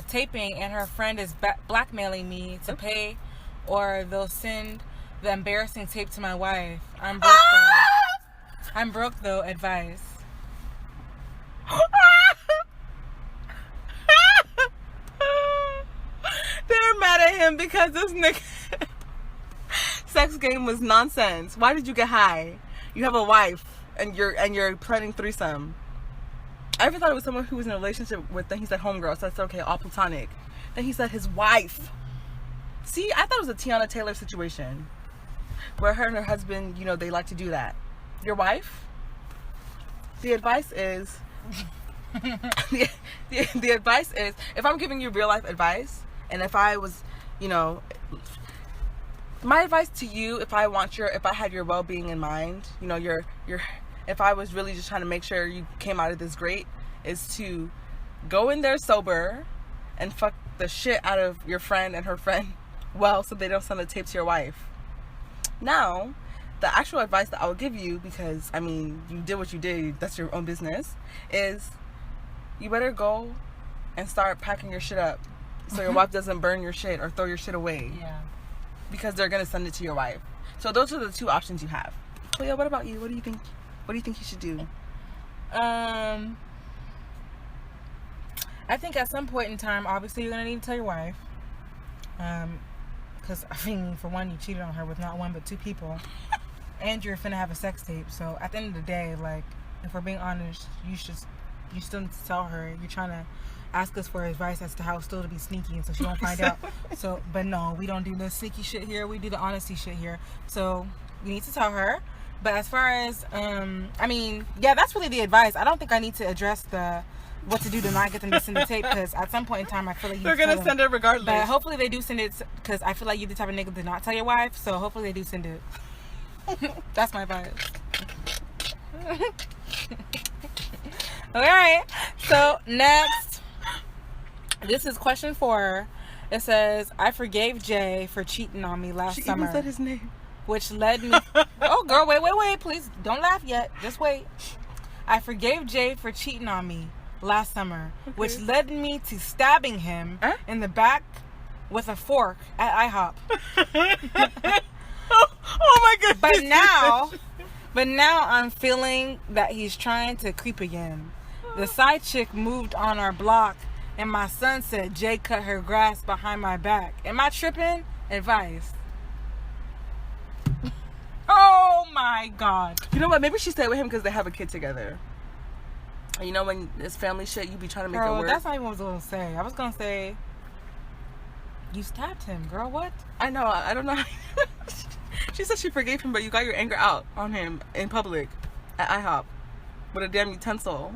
B: taping and her friend is blackmailing me to pay or they'll send the embarrassing tape to my wife. I'm broke though. Advice.
C: They're mad at him because this nigga sex game was nonsense. Why did you get high? You have a wife and you're planning threesome. I ever thought it was someone who was in a relationship with, then he said homegirl, so that's okay, all platonic. Then he said his wife. See, I thought it was a Tiana Taylor situation where her and her husband, you know, they like to do that. Your wife? The advice is the advice is, if I'm giving you real life advice, and if I was, you know, my advice to you, if I had your well-being in mind, you know, if I was really just trying to make sure you came out of this great, is to go in there sober and fuck the shit out of your friend and her friend well, so they don't send a tape to your wife. Now, the actual advice that I would give you, because, I mean, you did what you did, that's your own business, is you better go and start packing your shit up so your wife doesn't burn your shit or throw your shit away.
B: Yeah.
C: Because they're going to send it to your wife. So those are the two options you have. Cleo, what about you? What do you think? What do you think you should do?
B: I think at some point in time, obviously, you're going to need to tell your wife. Because, I mean, for one, you cheated on her with not one but 2 people. And you're finna have a sex tape. So, at the end of the day, like, if we're being honest, you still need to tell her. You're trying to ask us for advice as to how still to be sneaky, and so she won't find out. So, but no, we don't do the sneaky shit here. We do the honesty shit here. So, you need to tell her. But as far as, I mean, yeah, that's really the advice. I don't think I need to address what to do to not get them to send the tape, because at some point in time I feel like
C: they're gonna send it regardless.
B: But hopefully they do send it, because I feel like you're the type of nigga to not tell your wife, so hopefully they do send it. That's my advice. Alright, so next, this is question 4. It says, I forgave Jay for cheating on me last summer.
C: She even said his name.
B: Which led me... Oh, girl, wait. Please, don't laugh yet. Just wait. I forgave Jay for cheating on me last summer, which led me to stabbing him in the back with a fork at IHOP.
C: Oh my goodness.
B: But now I'm feeling that he's trying to creep again. The side chick moved on our block, and my son said Jay cut her grass behind my back. Am I tripping? Advice. Oh my God.
C: You know what? Maybe she stayed with him because they have a kid together. And you know, when it's family shit, you be trying to make it work.
B: That's not even what I was going to say. I was going to say, you stabbed him, girl. What?
C: I know. I don't know. She said she forgave him, but you got your anger out on him in public at IHOP with a damn utensil.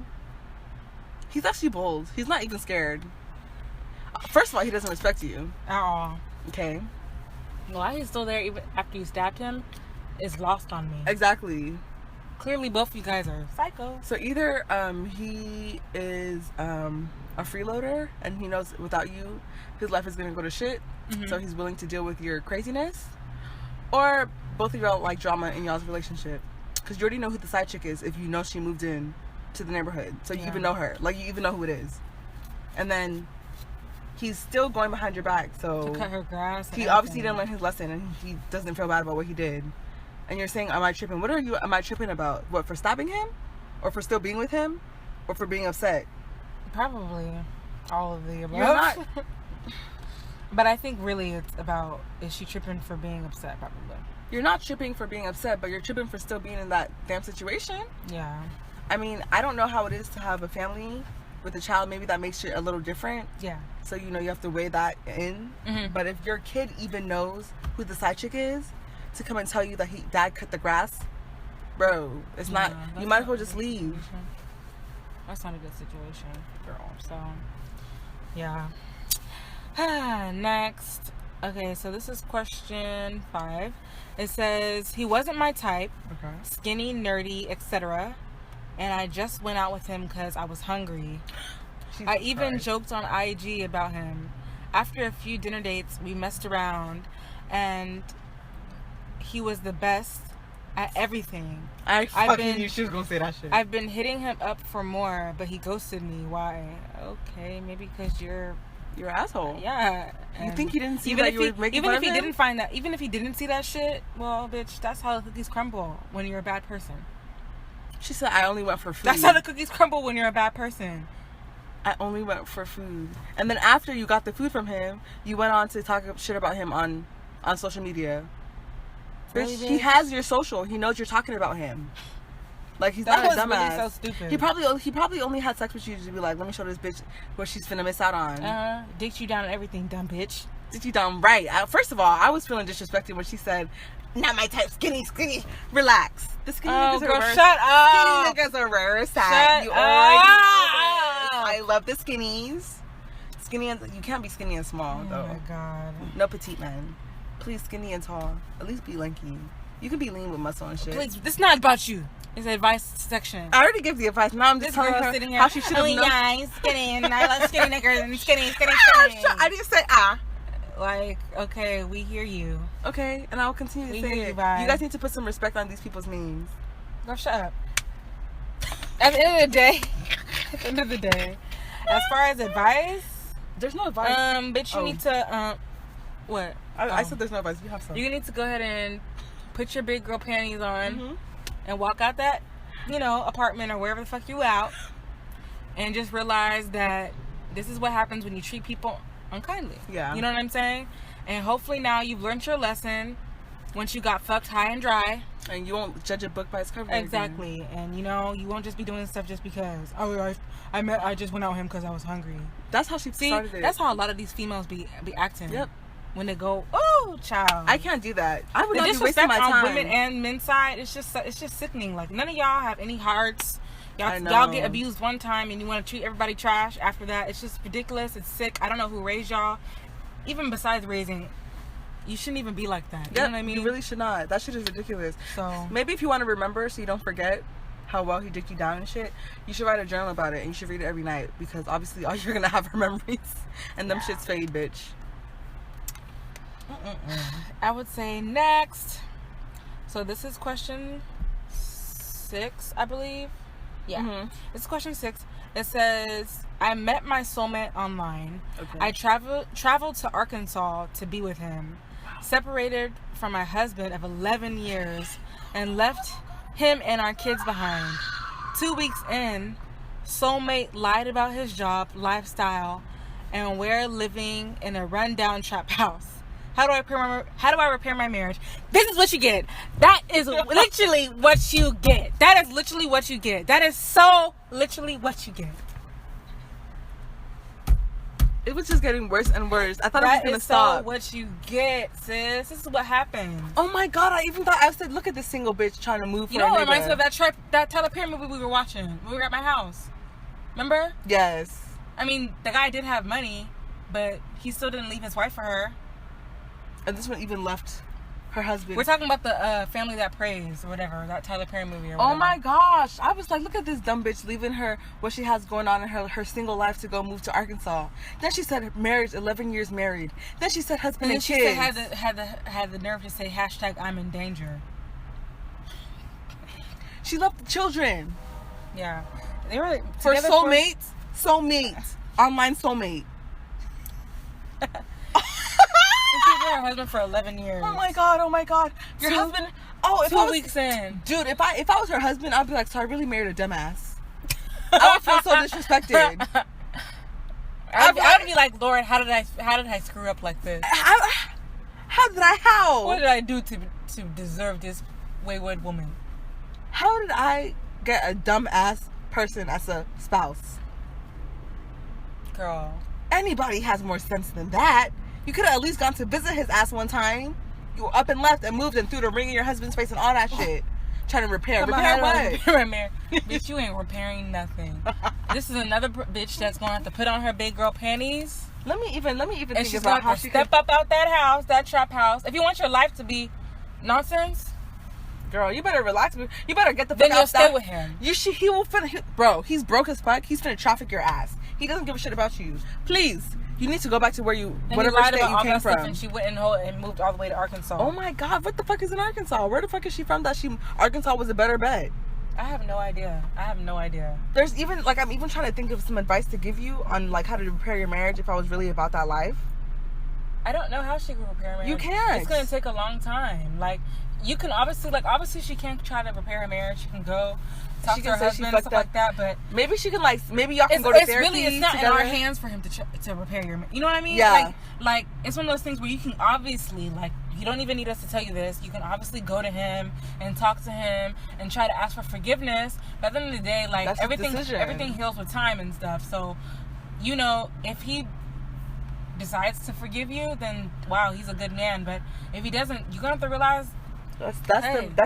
C: He's actually bold. He's not even scared. First of all, he doesn't respect you.
B: At all.
C: Okay.
B: Why he's still there even after you stabbed him is lost on me.
C: Exactly.
B: Clearly, both of you guys are psycho.
C: So either he is a freeloader and he knows without you his life is going to go to shit, so he's willing to deal with your craziness, or both of y'all like drama in y'all's relationship, because you already know who the side chick is if you know she moved in to the neighborhood. So you even know her. Like, you even know who it is. And then he's still going behind your back. So
B: to cut her grass.
C: He obviously didn't learn his lesson, and he doesn't feel bad about what he did. And you're saying, am I tripping? Am I tripping about? What, for stopping him? Or for still being with him? Or for being upset?
B: Probably all of the above.
C: You're not...
B: But I think really it's about, is she tripping for being upset? Probably.
C: You're not tripping for being upset, but you're tripping for still being in that damn situation.
B: Yeah.
C: I mean, I don't know how it is to have a family with a child. Maybe that makes it a little different.
B: Yeah.
C: So, you know, you have to weigh that in. Mm-hmm. But if your kid even knows who the side chick is, to come and tell you that dad cut the grass, bro, it's not, you might as well just leave.
B: That's not a good situation, girl. So, yeah. Next. Okay, so this is question 5. It says, he wasn't my type, skinny, nerdy, etc. And I just went out with him because I was hungry. I even joked on IG about him. After a few dinner dates, we messed around, and he was the best at everything.
C: I fucking knew she was gonna say that shit.
B: I've been hitting him up for more, but he ghosted me. Why? Okay, maybe because you're
C: an asshole.
B: Yeah.
C: You think he didn't see that you were making fun of him?
B: Even if he didn't see that shit, well, bitch, that's how the cookies crumble when you're a bad person.
C: She said, I only went for food.
B: That's how the cookies crumble when you're a bad person.
C: I only went for food. And then after you got the food from him, you went on to talk shit about him on social media.
B: Really,
C: bitch, he has your social. He knows you're talking about him. Like, he's not a dumbass.
B: Really so stupid.
C: He probably only had sex with you to be like, let me show this bitch what she's finna miss out on.
B: Dicked you down and everything, dumb bitch.
C: Dicked you down right. First of all, I was feeling disrespected when she said, not my type, skinny. Relax. The skinny niggas are rare.
B: Shut up.
C: Skinny niggas are rare side. You already know this. I love the skinnies. Skinny and you can't be skinny and small though.
B: Oh my god.
C: No petite men. Please, skinny and tall. At least be lanky. You can be lean with muscle and shit.
B: Please, this is not about you. It's the advice section.
C: I already gave the advice. Now I'm just telling her how she should have known.
B: Yeah, skinny, and I love skinny niggas and skinny.
C: I didn't say
B: Like, okay, we hear you.
C: Okay, and I'll continue to say it. You guys need to put some respect on these people's names.
B: Girl, shut up. At the end of the day, as far as advice,
C: there's no advice.
B: Bitch, you need to, what?
C: I said there's no advice. You have some.
B: You need to go ahead and put your big girl panties on and walk out that, apartment or wherever the fuck you out, and just realize that this is what happens when you treat people unkindly.
C: Yeah.
B: You know what I'm saying? And hopefully now you've learned your lesson once you got fucked high and dry.
C: And you won't judge a book by its cover.
B: Exactly.
C: Again.
B: And you won't just be doing stuff just because, I just went out with him because I was hungry.
C: That's how she started it.
B: That's how a lot of these females be acting.
C: Yep.
B: When they go, oh, child.
C: I can't do that. I would not be
B: wasting
C: my time.
B: On women and men's side, it's just sickening. Like, none of y'all have any hearts. Y'all get abused one time and you want to treat everybody trash after that. It's just ridiculous. It's sick. I don't know who raised y'all. Even besides raising, you shouldn't even be like that. You know what I mean?
C: You really should not. That shit is ridiculous.
B: So
C: maybe if you want to remember so you don't forget how well he dicked you down and shit, you should write a journal about it and you should read it every night, because obviously all you're gonna have are memories and them shits fade, bitch.
B: I would say next. So this is question 6, I believe. Yeah. It's question 6. It says, I met my soulmate online. Okay. I traveled to Arkansas to be with him. Separated from my husband of 11 years and left him and our kids behind. 2 weeks in, soulmate lied about his job, lifestyle, and we're living in a rundown trap house. How do I repair my marriage? This is what you get. That is literally what you get. That is literally what you get. That is so literally what you get.
C: It was just getting worse and worse. I thought it was going to stop.
B: That is so what you get, sis. This is what happened.
C: Oh my god, I said, look at this single bitch trying to move for a nigga.
B: It reminds me of that Tyler Perry movie we were watching when we were at my house. Remember?
C: Yes.
B: I mean, the guy did have money, but he still didn't leave his wife for her.
C: And this one even left her husband.
B: We're talking about the Family That Prays or whatever, that Tyler Perry movie or whatever.
C: Oh my gosh. I was like, look at this dumb bitch leaving her what she has going on in her single life to go move to Arkansas. Then she said marriage, 11 years married. Then she said husband and kids.
B: She had the nerve to say hashtag I'm in danger.
C: She left the children.
B: Yeah. They were
C: for soulmates. Soulmate. Online soulmate.
B: And she's been her husband for 11 years.
C: Oh my god. Your husband. Oh, if
B: 2 weeks in.
C: Dude, if I was her husband, I'd be like, so I really married a dumbass. I would feel so disrespected.
B: I'd be like, Lord, how did I screw up like this?
C: How?
B: What did I do to deserve this wayward woman?
C: How did I get a dumbass person as a spouse?
B: Girl.
C: Anybody has more sense than that. You could have at least gone to visit his ass one time. You were up and left and moved and threw the ring in your husband's face and all that shit. Trying to repair. Repair what?
B: Bitch, you ain't repairing nothing. This is another bitch that's going to have to put on her big girl panties.
C: Let me even
B: and
C: think
B: she's
C: about
B: going to step up out that house, that trap house. If you want your life to be nonsense,
C: girl, you better relax. You better get the fuck out.
B: Then you'll stay with him.
C: He will bro, he's broke as fuck. He's finna traffic your ass. He doesn't give a shit about you. Please, you need to go back to where whatever state you came from.
B: And she went and moved all the way to Arkansas.
C: Oh my god, what the fuck is in Arkansas? Where the fuck is she from that Arkansas was a better bet?
B: I have no idea.
C: There's even, like, I'm even trying to think of some advice to give you on, like, how to repair your marriage if I was really about that life.
B: I don't know how she can repair marriage.
C: You can't.
B: It's going to take a long time. Like, you can obviously she can't try to repair her marriage. She can go talk to her husband and stuff like that, but
C: maybe she can, like, maybe y'all can go to therapy.
B: It's not
C: together.
B: in our hands for him to repair your marriage. You know what I mean?
C: Yeah.
B: Like, it's one of those things where you can obviously, like, you don't even need us to tell you this. You can obviously go to him and talk to him and try to ask for forgiveness. But at the end of the day, like,
C: that's
B: everything heals with time and stuff. So, you know, if he decides to forgive you, then wow, he's a good man. But if he doesn't, you're gonna have to realize
C: that's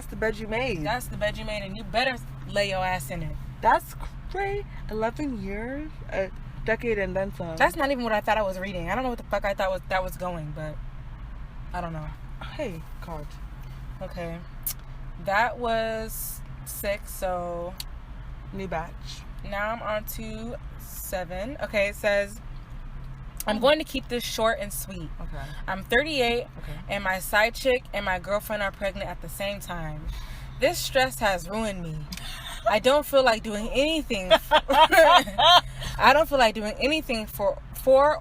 C: the bed you made.
B: That's the bed you made, and you better lay your ass in it.
C: That's great. 11 years, a decade, and then some.
B: That's not even what I thought I was reading. I don't know what the fuck I thought that was going, but I don't know.
C: Hey, God.
B: Okay, that was 6. So
C: new batch.
B: Now I'm on to 7. Okay, it says, I'm going to keep this short and sweet.
C: Okay.
B: I'm 38, and my side chick and my girlfriend are pregnant at the same time. This stress has ruined me. I don't feel like doing anything. I don't feel like doing anything for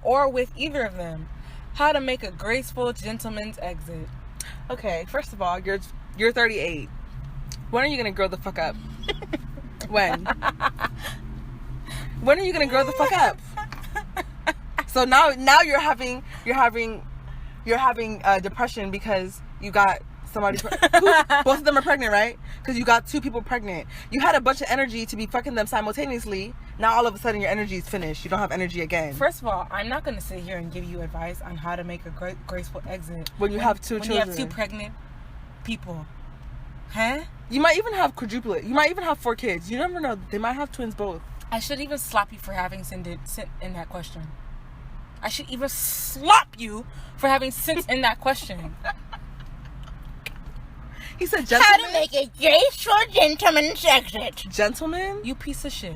B: or with either of them. How to make a graceful gentleman's exit.
C: Okay, first of all, you're 38. When are you gonna grow the fuck up? When are you gonna grow the fuck up? So now you're having depression because you got somebody both of them are pregnant, right? Because you got 2 people pregnant. You had a bunch of energy to be fucking them simultaneously. Now all of a sudden your energy is finished. You don't have energy again.
B: First of all, I'm not going to sit here and give you advice on how to make a graceful exit
C: when you have 2 children.
B: When you have 2 pregnant people. Huh?
C: You might even have quadruplet. You might even have 4 kids. You never know. They might have twins both.
B: I should even slap you for having sent in that question. I should even slap you for having sent in that question.
C: He said gentleman.
B: How to make a graceful gentleman's exit.
C: Gentleman?
B: You piece of shit.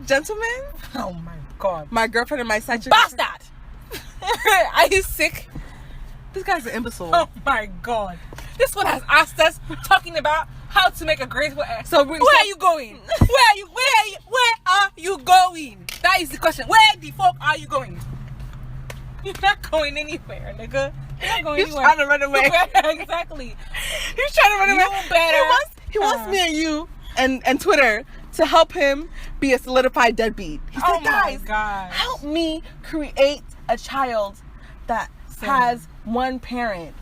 C: Gentleman?
B: Oh my God.
C: My girlfriend and my side chick.
B: Bastard! Are you sick?
C: This guy's an imbecile.
B: Oh my God. This one has asked us talking about how to make a graceful exit.
C: So
B: where are you going? Where are you going? That is the question. Where the fuck are you going? You're not going anywhere, nigga. You're not going anywhere.
C: He's trying to run away.
B: Exactly.
C: He's trying to run away.
B: You better.
C: He wants me and you and Twitter to help him be a solidified deadbeat. He said, guys, help me create a child that has one parent.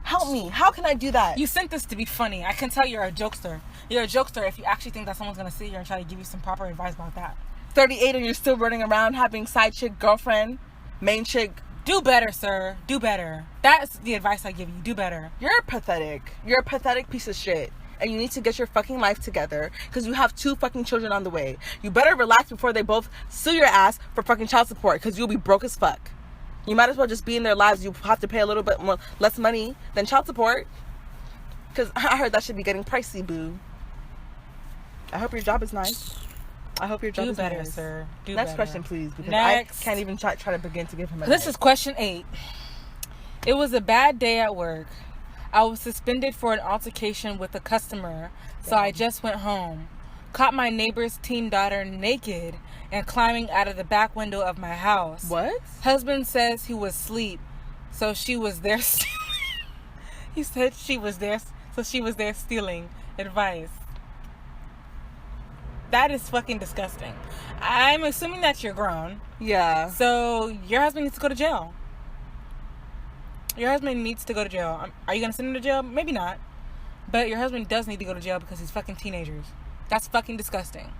C: Help me. How can I do that?
B: You sent this to be funny. I can tell you're a jokester. You're a jokester if you actually think that someone's going to sit here and try to give you some proper advice about that.
C: 38 and you're still running around having side chick, girlfriend, main chick.
B: Do better, sir. Do better. That's the advice I give you. Do better.
C: You're pathetic. You're a pathetic piece of shit. And you need to get your fucking life together because you have 2 fucking children on the way. You better relax before they both sue your ass for fucking child support because you'll be broke as fuck. You might as well just be in their lives. You have to pay a little bit more, less money than child support. Because I heard that should be getting pricey, boo. I hope your job is nice. I hope your job is
B: better,
C: nice.
B: Sir. Do
C: Next
B: better.
C: question, please. Because
B: Next.
C: I can't even try to begin to give him a
B: This is question 8. It was a bad day at work. I was suspended for an altercation with a customer, so I just went home. caught my neighbor's teen daughter naked and climbing out of the back window of my house.
C: What?
B: Husband says he was asleep, so she was there stealing. He said she was there, so she was there stealing advice. That is fucking disgusting. I'm assuming that you're grown.
C: Yeah.
B: So your husband needs to go to jail. Your husband needs to go to jail. Are you going to send him to jail? Maybe not. But your husband does need to go to jail because he's fucking teenagers. That's fucking disgusting.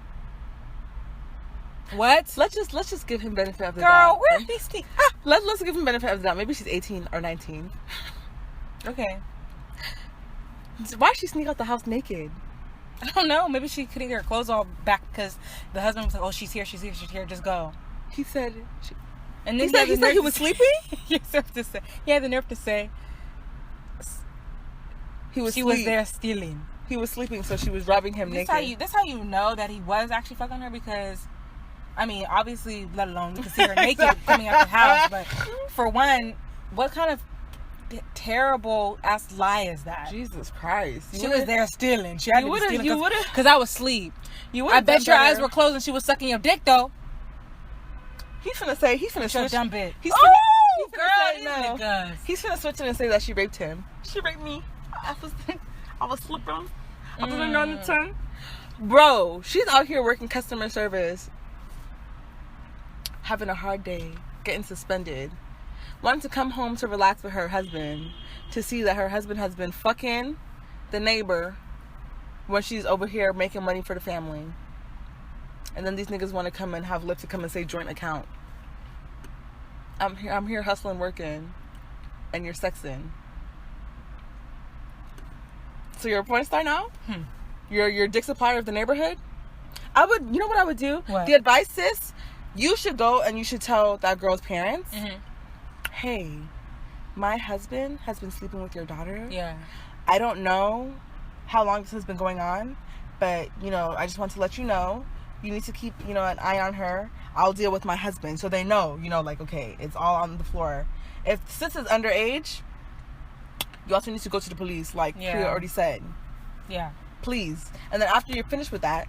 B: What?
C: Let's just give him benefit of the
B: Girl,
C: doubt.
B: where is he?
C: Let's give him benefit of the doubt. Maybe she's 18 or 19.
B: Okay.
C: Why'd she sneak out the house naked?
B: I don't know. Maybe she couldn't get her clothes all back because the husband was like, "Oh, she's here, just go."
C: He said.
B: And then
C: he said he was sleeping.
B: He had the nerve to say
C: She
B: was there stealing.
C: He was sleeping, so she was robbing him naked.
B: That's how you know that he was actually fucking her, because, I mean, obviously, let alone you can see her naked coming out the house. But for one, what kind of terrible ass lie is that?
C: Jesus Christ!
B: She was there stealing. She had to be stealing because I was asleep. I bet your eyes were closed and she was sucking your dick though. He's finna switch.
C: Dumb bitch.
B: He's
C: finna switch it and say that she raped him. She raped me. I was slipping. I was on the tongue. Bro, she's out here working customer service, having a hard day, getting suspended, wanting to come home to relax with her husband, to see that her husband has been fucking the neighbor when she's over here making money for the family. And then these niggas want to come and have lip to come and say joint account. I'm here hustling, working, and you're sexing. So you're a porn star now? You're dick supplier of the neighborhood? You know what I would do?
B: What?
C: The advice is, you should go and you should tell that girl's parents, hey, my husband has been sleeping with your daughter.
B: Yeah.
C: I don't know how long this has been going on, but, I just want to let you know, you need to keep, an eye on her. I'll deal with my husband. So they know, okay, it's all on the floor. Since it's underage, you also need to go to the police, like Cleo already said.
B: Yeah.
C: Please. And then after you're finished with that,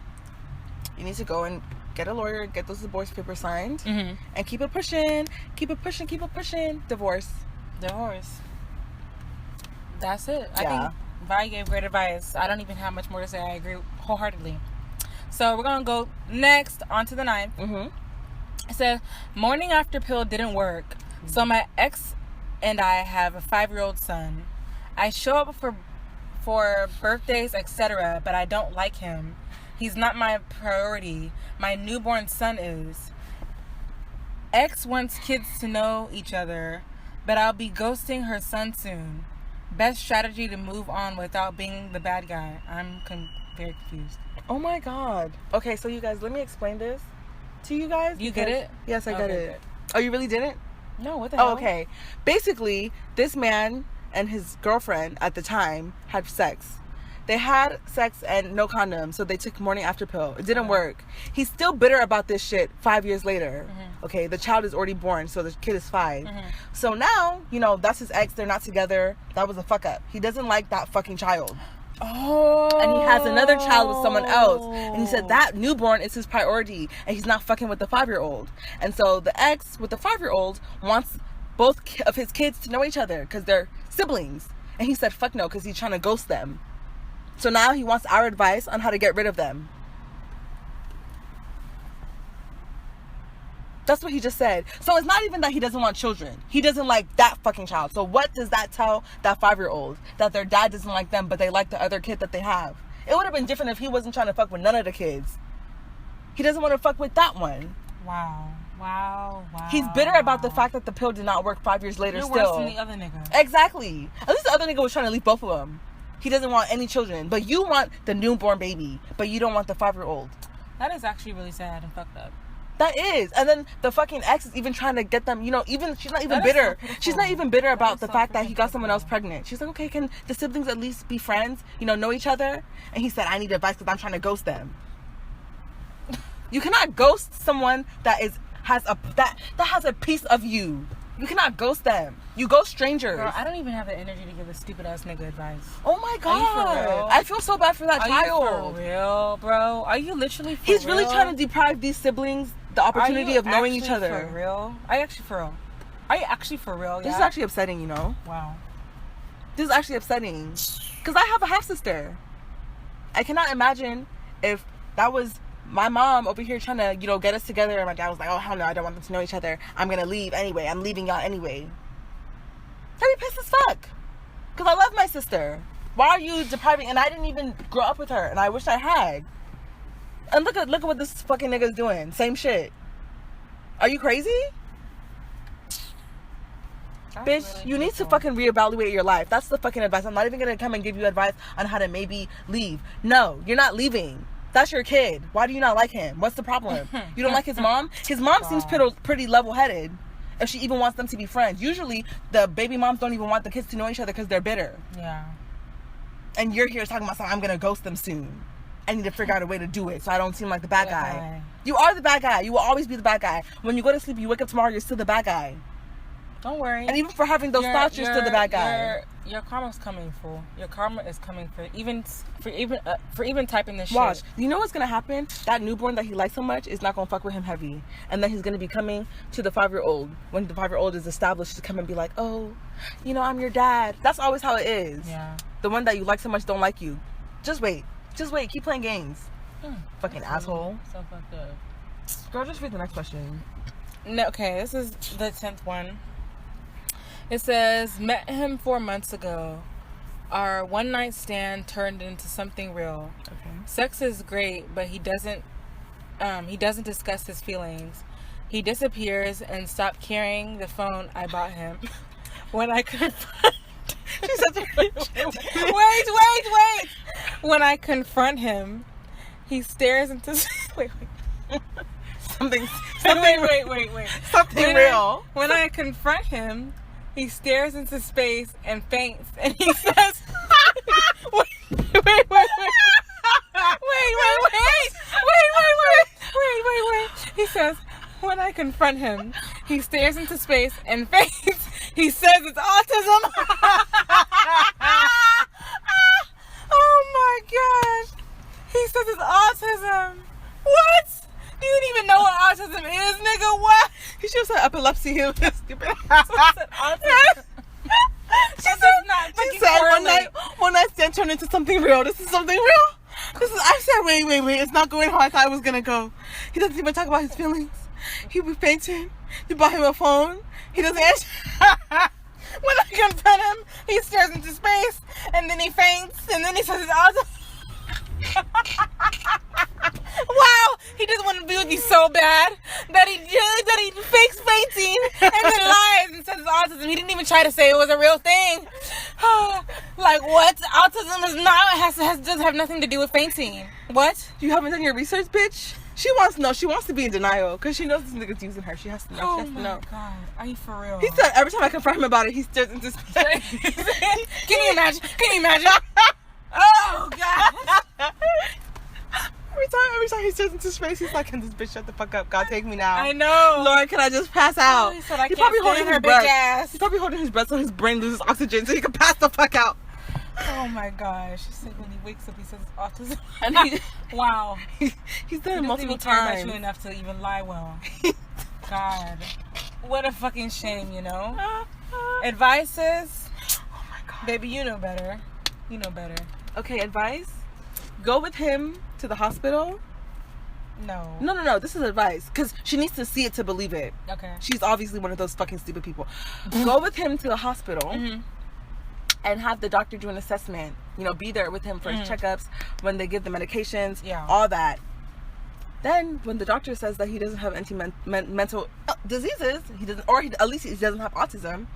C: you need to go and get a lawyer, get those divorce papers signed, and keep it pushing. Divorce.
B: That's it. I think Vi gave great advice. I don't even have much more to say. I agree wholeheartedly. So we're going to go next on to the 9th. It says, morning after pill didn't work. So my ex and I have a 5-year-old son. I show up for birthdays, etc., but I don't like him. He's not my priority. My newborn son is. Ex wants kids to know each other, but I'll be ghosting her son soon. Best strategy to move on without being the bad guy. I'm very confused.
C: Oh my God. Okay, so you guys, let me explain this to you guys.
B: You get it?
C: Yes, I get it. Good. Oh, you really didn't?
B: No, what the hell?
C: Oh, okay. Basically, this man and his girlfriend at the time had sex. They had sex and no condom, so they took morning after pill. It didn't work. He's still bitter about this shit 5 years later. Okay, the child is already born, so the kid is 5. So now, that's his ex. They're not together. That was a fuck up. He doesn't like that fucking child.
B: Oh.
C: And he has another child with someone else. And he said that newborn is his priority, and he's not fucking with the 5-year-old. And so the ex with the 5-year-old wants both of his kids to know each other because they're siblings. And he said fuck no, because he's trying to ghost them. So now he wants our advice on how to get rid of them. That's what he just said. So it's not even that he doesn't want children. He doesn't like that fucking child. So what does that tell that 5-year-old? That their dad doesn't like them, but they like the other kid that they have. It would have been different if he wasn't trying to fuck with none of the kids. He doesn't want to fuck with that one.
B: Wow.
C: He's bitter about the fact that the pill did not work 5 years later.
B: You're
C: still
B: worse than the other nigga.
C: Exactly. At least the other nigga was trying to leave both of them. He doesn't want any children. But you want the newborn baby. But you don't want the 5-year-old.
B: That is actually really sad and fucked up.
C: That is. And then the fucking ex is even trying to get them, even, she's not even bitter. She's not even bitter about the fact that he got someone else pregnant. She's like, okay, can the siblings at least be friends? Know each other? And he said, I need advice because I'm trying to ghost them. You cannot ghost someone that has a piece of you. You cannot ghost them. You ghost strangers.
B: Girl, I don't even have the energy to give a stupid ass nigga advice.
C: Oh my God.
B: Are you for real?
C: I feel so bad for that
B: Are
C: child.
B: you for real, bro? Are you literally for
C: He's
B: real?
C: really trying to deprive these siblings the opportunity of knowing each other.
B: For real? Are you actually for real? Are you actually for real?
C: This is actually upsetting, you know?
B: Wow.
C: This is actually upsetting. Because I have a half-sister. I cannot imagine if that was my mom over here trying to, you know, get us together, and my dad was like, oh, hell no, I don't want them to know each other. I'm going to leave anyway. I'm leaving y'all anyway. I'd be pissed as fuck. Because I love my sister. Why are you depriving? And I didn't even grow up with her, and I wish I had. And look at what this fucking nigga's doing. Same shit. Are you crazy? That's bitch, really you need to fucking reevaluate your life. That's the fucking advice. I'm not even gonna come and give you advice on how to maybe leave. No, you're not leaving. That's your kid. Why do you not like him? What's the problem? You don't like his mom? His mom seems pretty level-headed. If she even wants them to be friends. Usually, the baby moms don't even want the kids to know each other because they're bitter.
B: Yeah.
C: And you're here talking about something, I'm gonna ghost them soon. I need to figure out a way to do it so I don't seem like the bad guy. You are the bad guy. You will always be the bad guy. When you go to sleep, you wake up tomorrow, you're still the bad guy.
B: Don't worry.
C: And even for having those thoughts, you're still the bad guy.
B: Your karma's coming, fool. Your karma is coming for even typing this
C: Watch.
B: shit.
C: You know what's gonna happen? That newborn that he likes so much is not gonna fuck with him heavy, and then he's gonna be coming to the 5-year-old when the 5-year-old is established to come and be like, oh, you know, I'm your dad. That's always how it is.
B: Yeah.
C: The one that you like so much don't like you. Just wait. Just wait. Keep playing games. Fucking asshole.
B: So fucked up.
C: Girl, just read the next question.
B: No, okay, this is the 10th one. It says, met him 4 months ago. Our one night stand turned into something real.
C: Okay.
B: Sex is great, but he doesn't discuss his feelings. He disappears and stopped carrying the phone I bought him. When I confront wait. When I confront him, he stares into wait.
C: Something
B: wait.
C: Something real.
B: When I confront him, he stares into space and faints, and he says, wait. He says, when I confront him, he stares into space and faints. He says it's autism. Oh my gosh. He says it's autism. What? You don't even know what autism is, nigga. What?
C: He should have said epilepsy. He was stupid.
B: Autism.
C: She said one night stand turned into something real. This is something real. I said wait. It's not going how I thought it was gonna go. He doesn't even talk about his feelings. He be fainting. You bought him a phone. He doesn't answer.
B: When I confront him, he stares into space, and then he faints, and then he says it's autism. Wow, he doesn't want to be with you so bad that he fakes fainting and then lies and says it's autism. He didn't even try to say it was a real thing. Like what? Autism is not doesn't have nothing to do with fainting. What?
C: You haven't done your research, bitch? She wants to know. She wants to be in denial because she knows this nigga's using her. She has to know.
B: Oh
C: she has to know.
B: God, are you for real?
C: He said every time I confront him about it, he stares into space.
B: Can you imagine? Oh God.
C: Every time he stares into space, he's like, "Can this bitch shut the fuck up? God, take me now."
B: I know.
C: Lord, can I just pass out?
B: Oh, he said,
C: He's probably holding
B: her
C: his
B: big
C: breath.
B: ass.
C: He's probably holding his breath so his brain loses oxygen so he can pass the fuck out.
B: Oh my gosh. She said when he wakes up, he says it's autism.
C: And
B: wow.
C: He's done it multiple
B: times. He doesn't even care about you
C: times.
B: enough to even lie well. God. What a fucking shame, you know? Advice is,
C: oh my God.
B: Baby, you know better. You know better.
C: Okay, advice? Go with him to the hospital.
B: No.
C: No. This is advice. Because she needs to see it to believe it.
B: Okay.
C: She's obviously one of those fucking stupid people. Go with him to the hospital and have the doctor do an assessment. You know, be there with him for his checkups, when they give the medications, all that. Then, when the doctor says that he doesn't have mental diseases, at least he doesn't have autism,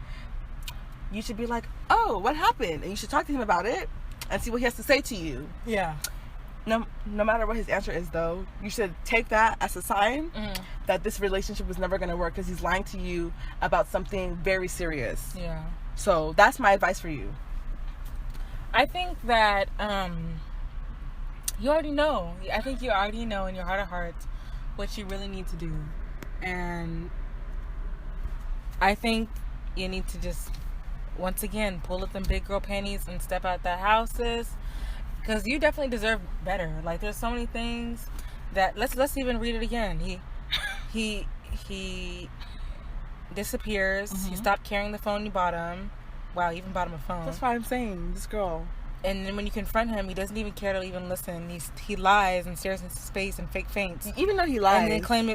C: you should be like, oh, what happened? And you should talk to him about it and see what he has to say to you.
B: Yeah.
C: No matter what his answer is, though, you should take that as a sign that this relationship was never going to work because he's lying to you about something very serious.
B: Yeah.
C: So that's my advice for you.
B: I think that you already know. I think you already know in your heart of hearts what you really need to do. And I think you need to just, once again, pull up them big girl panties and step out the houses, because you definitely deserve better. Like, there's so many things that let's even read it again. He disappears.
C: Mm-hmm.
B: He stopped carrying the phone you bought him. Wow, you even bought him a phone.
C: That's why I'm saying, this girl.
B: And then when you confront him, he doesn't even care to even listen. He lies and stares into space and fake faints.
C: Even though he lies.
B: And then claimed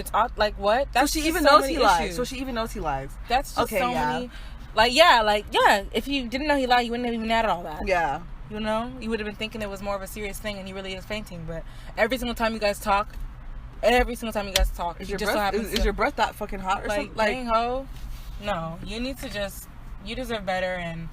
B: it's like what?
C: That's so she even knows he lies. So she even knows he lies.
B: That's just okay, so many. Like yeah. If you didn't know he lied, you wouldn't have even added all that.
C: Yeah.
B: You know, you would have been thinking it was more of a serious thing, and he really is fainting. But every single time you guys talk, is your breath that fucking hot or something? Like, dang ho. No, you deserve better, and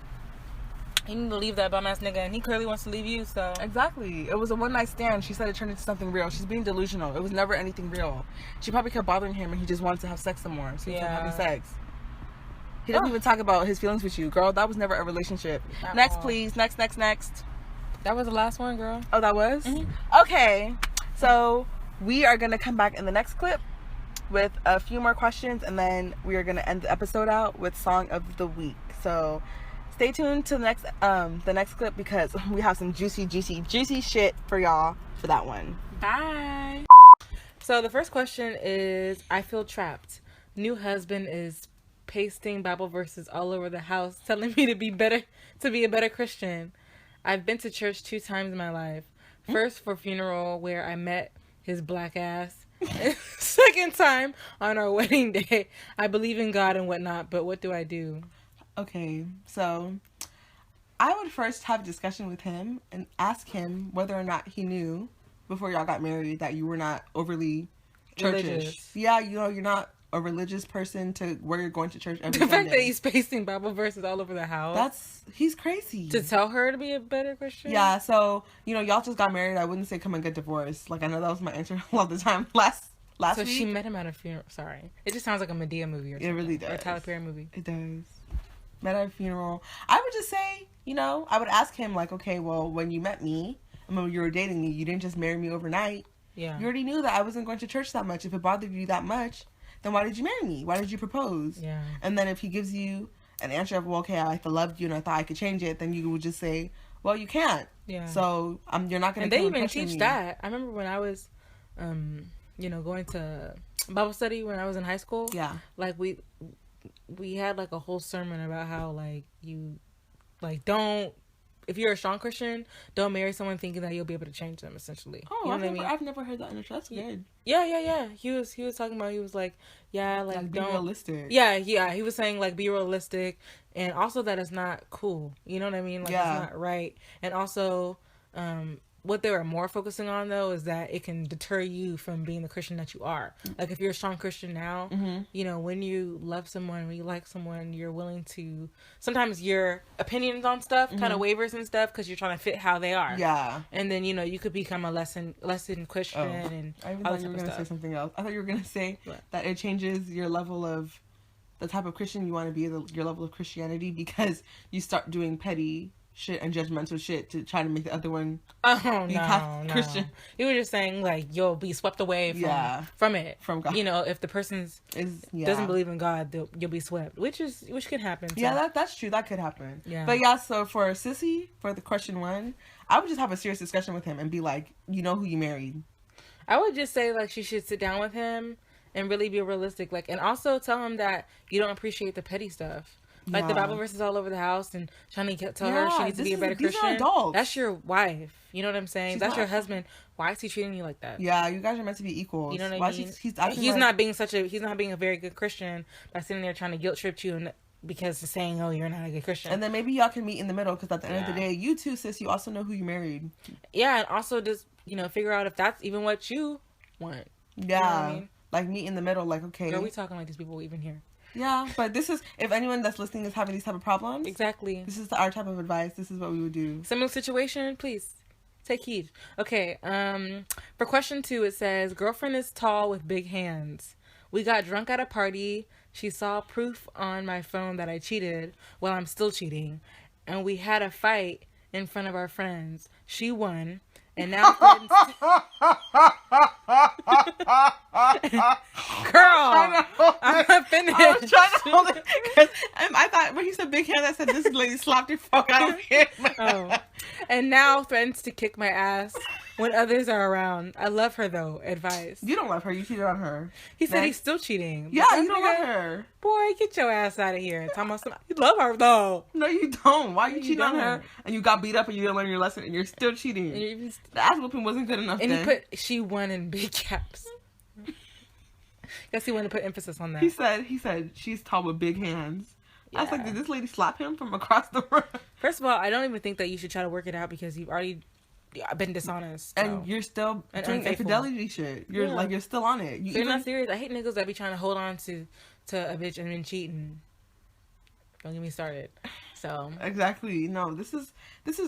B: you need to leave that bum ass nigga, and he clearly wants to leave you, so.
C: Exactly. It was a one night stand. She said it turned into something real. She's being delusional. It was never anything real. She probably kept bothering him, and he just wanted to have sex some more, so he kept having sex. He doesn't even talk about his feelings with you. Girl, that was never a relationship. Next, please. Next.
B: That was the last one, girl.
C: Oh, that was?
B: Mm-hmm.
C: Okay. So, we are going to come back in the next clip with a few more questions, and then we are going to end the episode out with Song of the Week. So, stay tuned to the next clip, because we have some juicy shit for y'all for that one.
B: Bye. So, the first question is, I feel trapped. New husband is pasting Bible verses all over the house, telling me to be a better Christian. I've been to church 2 times in my life. First for funeral, where I met his black ass. Second time on our wedding day. I believe in God and whatnot, but what do I do?
C: Okay, so I would first have a discussion with him and ask him whether or not he knew before y'all got married that you were not overly churchish. Religious. Yeah, you're not a religious person to where you're going to church every Sunday.
B: The fact that he's pasting Bible verses all over the house.
C: He's crazy.
B: To tell her to be a better Christian?
C: Yeah, so, y'all just got married. I wouldn't say come and get divorced. Like, I know that was my answer a lot of the time last week.
B: So she met him at a funeral. Sorry. It just sounds like a Medea movie or something.
C: It really does.
B: Or a Tyler Perry movie.
C: It does. Met at a funeral. I would just say, I would ask him, like, okay, well, when you met me, and when you were dating me, you didn't just marry me overnight.
B: Yeah.
C: You already knew that I wasn't going to church that much. If it bothered you that much, then why did you marry me? Why did you propose?
B: Yeah.
C: And then if he gives you an answer of, well, okay, I loved you and I thought I could change it, then you would just say, well, you can't.
B: Yeah.
C: So you're not going to.
B: And they even teach that. I remember when I was, going to Bible study when I was in high school.
C: Yeah.
B: Like we had like a whole sermon about how like you, like don't. If you're a strong Christian, don't marry someone thinking that you'll be able to change them, essentially.
C: Oh, you know I've never heard that in a church. That's good.
B: Yeah. He was talking about, he was like, yeah, like
C: be realistic.
B: Yeah. He was saying like be realistic, and also that it's not cool. You know what I mean? Like it's not right. And also, what they were more focusing on though is that it can deter you from being the Christian that you are. Like if you're a strong Christian now, when you love someone, when you like someone, you're willing to, sometimes your opinions on stuff kind of wavers and stuff because you're trying to fit how they are.
C: Yeah.
B: And then, you could become a lesson Christian and
C: I thought you were going to say something else. I thought you were going to say that it changes your level of, the type of Christian you want to be, your level of Christianity, because you start doing petty shit and judgmental shit to try to make the other one Christian.
B: You were just saying like you'll be swept away from it, from God. If the person doesn't believe in God, you'll be swept, which could happen. So.
C: Yeah, that's true. That could happen.
B: Yeah.
C: But so for Sissy, for the question 1, I would just have a serious discussion with him and be like, you know who you married.
B: I would just say like she should sit down with him and really be realistic, like, and also tell him that you don't appreciate the petty stuff. Like the Bible verses all over the house and trying to tell her she needs to be a better Christian.
C: These are adults.
B: That's your wife. You know what I'm saying? That's your husband. Why is he treating you like that?
C: Yeah, you guys are meant to be equals.
B: You know what I mean? He's not being a very good Christian by sitting there trying to guilt trip you because he's saying, oh, you're not a good Christian.
C: And then maybe y'all can meet in the middle, because at the end of the day, you too, sis, you also know who you married.
B: Yeah, and also just, figure out if that's even what you want.
C: Yeah.
B: You know what I mean?
C: Like meet in the middle, like, okay.
B: Girl, we talking like these people even here.
C: Yeah, but this is, if anyone that's listening is having these type of problems.
B: Exactly.
C: This is our type of advice. This is what we would do.
B: Similar situation, please take heed. Okay, for question 2, it says, girlfriend is tall with big hands. We got drunk at a party. She saw proof on my phone that I cheated. Well, I'm still cheating. And we had a fight in front of our friends. She won. And now friends... Girl, I'm finish.
C: I was trying to hold it. I thought when he said big hands, I said this lady slapped the fuck out of him.
B: Oh. And now threatens to kick my ass when others are around. I love her though. Advice.
C: You don't love her. You cheated on her.
B: He said he's still cheating.
C: Yeah, you don't love her.
B: Boy, get your ass out of here. You love her though.
C: No, you don't. Why you cheating on her? And you got beat up and you didn't learn your lesson and you're still cheating. The ass whooping wasn't good enough.
B: And she won in big caps. Guess he wanted to put emphasis on that.
C: He said she's tall with big hands. Yeah. I was like, did this lady slap him from across the room?
B: First of all, I don't even think that you should try to work it out because you've already been dishonest.
C: And you're still doing infidelity shit. You're still on it.
B: You're not serious. I hate niggas that be trying to hold on to a bitch and then cheating. Don't get me started. So
C: exactly. No, this is.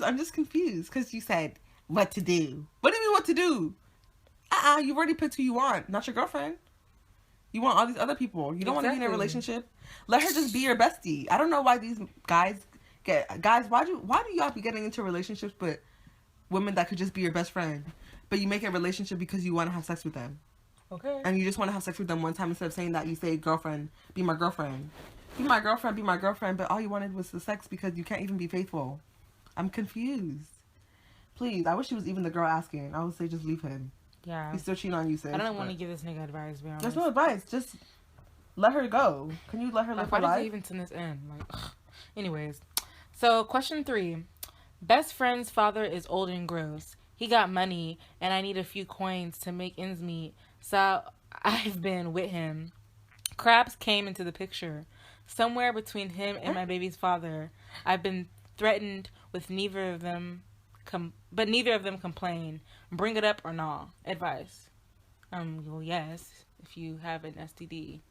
C: I'm just confused because you said what to do. What do you mean what to do? You've already picked who you want, not your girlfriend. You want all these other people. You don't want to be in a relationship. Let her just be your bestie. I don't know why these guys. Why do y'all be getting into relationships with women that could just be your best friend, but you make a relationship because you want to have sex with them?
B: Okay.
C: And you just want to have sex with them one time instead of saying that. You say, girlfriend, be my girlfriend, be my girlfriend, be my girlfriend. But all you wanted was the sex because you can't even be faithful. I'm confused. Please, I wish he was even the girl asking. I would say just leave him.
B: Yeah.
C: He's still cheating on you, sis.
B: I don't want to give this nigga advice, to be honest.
C: There's no advice. Just let her go. Can you let her live her life?
B: Why did you even send this in? Anyways. So, question 3. Best friend's father is old and gross. He got money, and I need a few coins to make ends meet. So, I've been with him. Crabs came into the picture. Somewhere between him and my baby's father. I've been threatened with neither of them complain. Bring it up or nah. Advice. Well, yes, if you have an STD.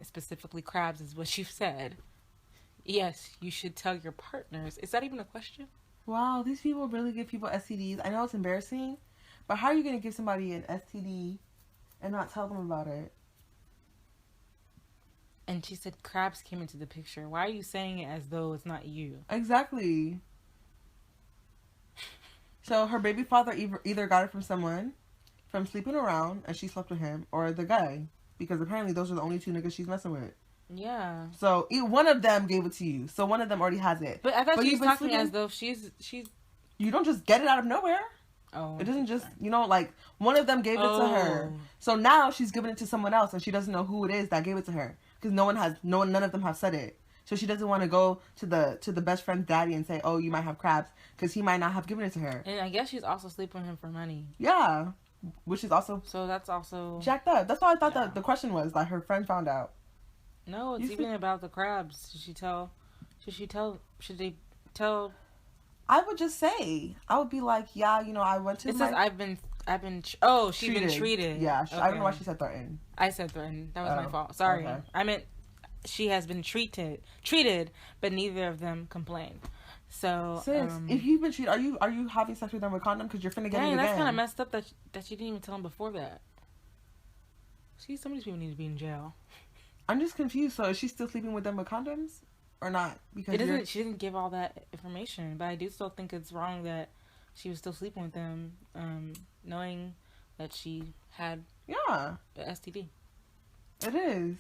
B: Specifically crabs is what you said. Yes, you should tell your partners. Is that even a question?
C: Wow, these people really give people STDs. I know it's embarrassing, but how are you going to give somebody an STD and not tell them about it?
B: And she said crabs came into the picture. Why are you saying it as though it's not you?
C: Exactly. So her baby father either got it from someone, from sleeping around, and she slept with him, or the guy. Because apparently those are the only 2 niggas she's messing with.
B: Yeah.
C: So one of them gave it to you. So one of them already has it.
B: But I thought she was talking as though she's...
C: You don't just get it out of nowhere.
B: Oh.
C: It doesn't just, like, one of them gave it to her. So now she's giving it to someone else, and she doesn't know who it is that gave it to her. Because none of them have said it. So she doesn't want to go to the best friend's daddy and say, oh, you might have crabs, because he might not have given it to her.
B: And I guess she's also sleeping with him for money.
C: Yeah. Which is also...
B: So that's also...
C: jacked up. That's why I thought that the question was, that her friend found out.
B: No, it's even about the crabs. Should they tell...
C: I would just say, I would be like, yeah, I went to
B: It says I've been she's been treated.
C: Yeah, okay. I don't know why she said threatened.
B: I said threatened. That was my fault. Sorry. Okay. I meant she has been treated, but neither of them complained. So,
C: sis, if you've been treated, are you having sex with them with condom? Because you're finna get it again.
B: That's kind of messed up that she didn't even tell him before that. See, some of these people need to be in jail.
C: I'm just confused. So is she still sleeping with them with condoms or not? Because
B: she didn't give all that information, but I do still think it's wrong that she was still sleeping with them, knowing that she had the STD.
C: It is.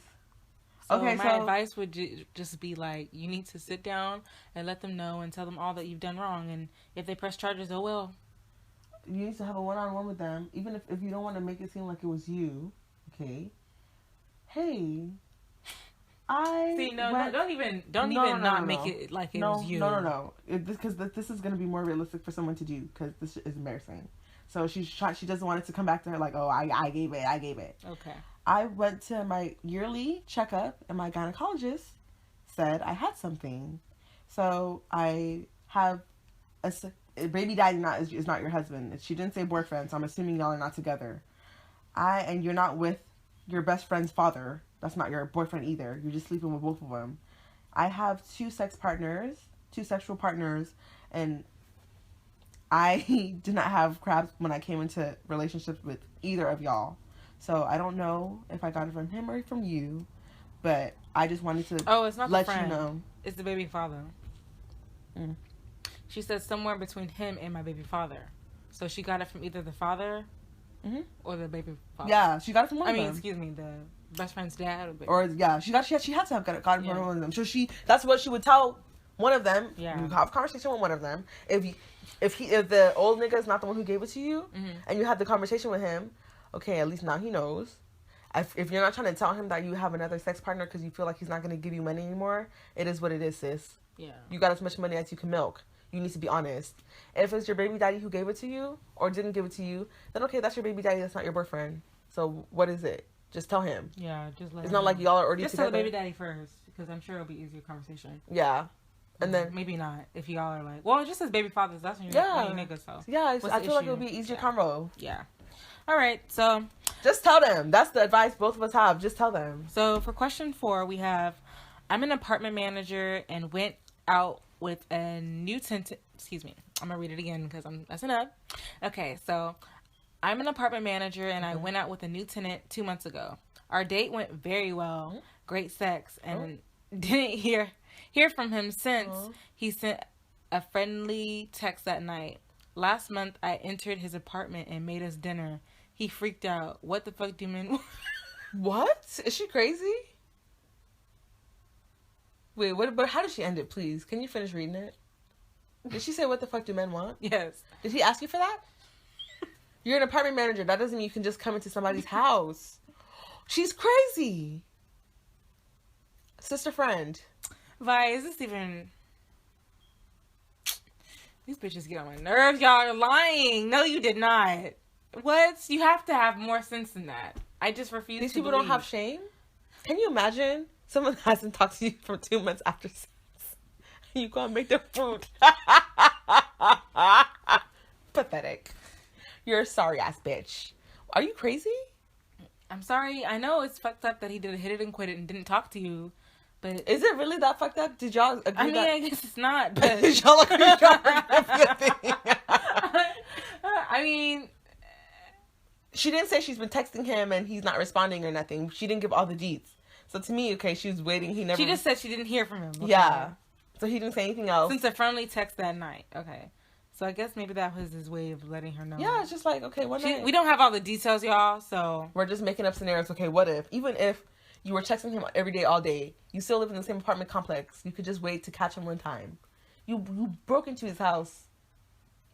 B: So my advice would just be like, you need to sit down and let them know and tell them all that you've done wrong, and if they press charges, oh well.
C: You need to have a one-on-one with them, even if you don't want to make it seem like it was you. Okay. Hey.
B: Don't even make it like it was you.
C: No. Because this is gonna be more realistic for someone to do, because this is embarrassing. So she doesn't want it to come back to her like, oh, I gave it.
B: Okay.
C: I went to my yearly checkup, and my gynecologist said I had something. So I have a baby daddy is not your husband. She didn't say boyfriend, so I'm assuming y'all are not together. And you're not with your best friend's father. That's not your boyfriend either. You're just sleeping with both of them. I have 2 sexual partners, and I did not have crabs when I came into relationships with either of y'all. So I don't know if I got it from him or from you, but I just wanted to
B: it's not
C: let
B: the friend.
C: You know.
B: It's the baby father.
C: Mm.
B: She said somewhere between him and my baby father. So she got it from either the father or the baby father.
C: Yeah, she got it from one of them.
B: Excuse me, the best friend's dad.
C: Or yeah, she had to have gotten from one of them. So that's what she would tell one of them.
B: Yeah.
C: You have a conversation with one of them. If the old nigga is not the one who gave it to you, and you had the conversation with him, okay, at least now he knows. If you're not trying to tell him that you have another sex partner because you feel like he's not going to give you money anymore, it is what it is, sis.
B: Yeah.
C: You got as much money as you can milk. You need to be honest. If it's your baby daddy who gave it to you or didn't give it to you, then okay, that's your baby daddy. That's not your boyfriend. So what is it? Just tell him.
B: Yeah, just let
C: It's
B: him
C: not
B: know.
C: like y'all are already
B: just
C: together.
B: Just tell the baby daddy first, because I'm sure it'll be easier conversation.
C: Yeah. And then...
B: Maybe not, if y'all are like... Well, it just as baby fathers, that's when you're niggas, so...
C: Yeah, I feel like it'll be easier convo.
B: Yeah. Alright, so...
C: Just tell them. That's the advice both of us have. Just tell them.
B: So, for question 4, we have... I'm an apartment manager and went out with a new tenant... Excuse me. I'm going to read it again because I'm messing up. Okay, so... I'm an apartment manager and I went out with a new tenant 2 months ago. Our date went very well. Great sex. And didn't hear from him since he sent a friendly text that night. Last month, I entered his apartment and made us dinner. He freaked out. What the fuck do men want?
C: What? Is she crazy? Wait, what? But how did she end it, please? Can you finish reading it? Did she say, what the fuck do men want?
B: Yes.
C: Did he ask you for that? You're an apartment manager. That doesn't mean you can just come into somebody's house. She's crazy. Sister friend.
B: Vi, is this even... These bitches get on my nerves. Y'all are lying. No, you did not. What? You have to have more sense than that. I just refuse
C: These
B: to
C: people
B: believe.
C: don't have shame? Can you imagine someone hasn't talked to you for 2 months after sex? You go and make their food. Pathetic. You're a sorry ass bitch. Are you crazy?
B: I'm sorry. I know it's fucked up that he did hit it and quit it and didn't talk to you. But
C: is it really that fucked up? Did y'all agree?
B: I mean, I guess it's not. But
C: did y'all agree?
B: I mean,
C: she didn't say she's been texting him and he's not responding or nothing. She didn't give all the deets. So to me, okay, she was waiting. He never.
B: She just said she didn't hear from him. Okay.
C: Yeah. So he didn't say anything else.
B: Since a friendly text that night. Okay. So I guess maybe that was his way of letting her know.
C: Yeah, it's just like, okay, one night.
B: We don't have all the details, y'all, so...
C: We're just making up scenarios. Okay, what if? Even if you were texting him every day, all day, you still live in the same apartment complex, you could just wait to catch him one time. You broke into his house.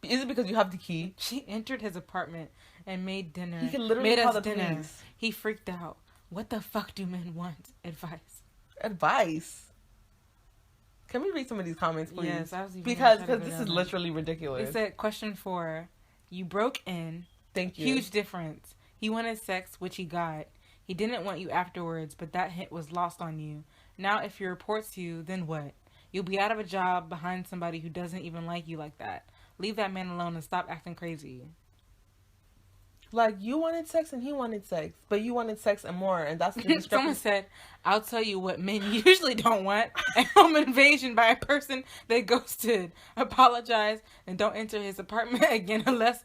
C: Is it because you have the key?
B: She entered his apartment and made dinner.
C: He could literally call the police.
B: He freaked out. What the fuck do men want?
C: Advice? Can we read some of these comments, please?
B: Yes, I was even
C: because this is literally ridiculous.
B: It said, question 4, you broke in.
C: Thank you.
B: Huge difference. He wanted sex, which he got. He didn't want you afterwards, but that hint was lost on you. Now, if he reports you, then what? You'll be out of a job behind somebody who doesn't even like you like that. Leave that man alone and stop acting crazy.
C: Like, you wanted sex and he wanted sex, but you wanted sex and more, and that's the discrepancy.
B: Someone said, I'll tell you what men usually don't want. A home invasion by a person they ghosted. Apologize and don't enter his apartment again unless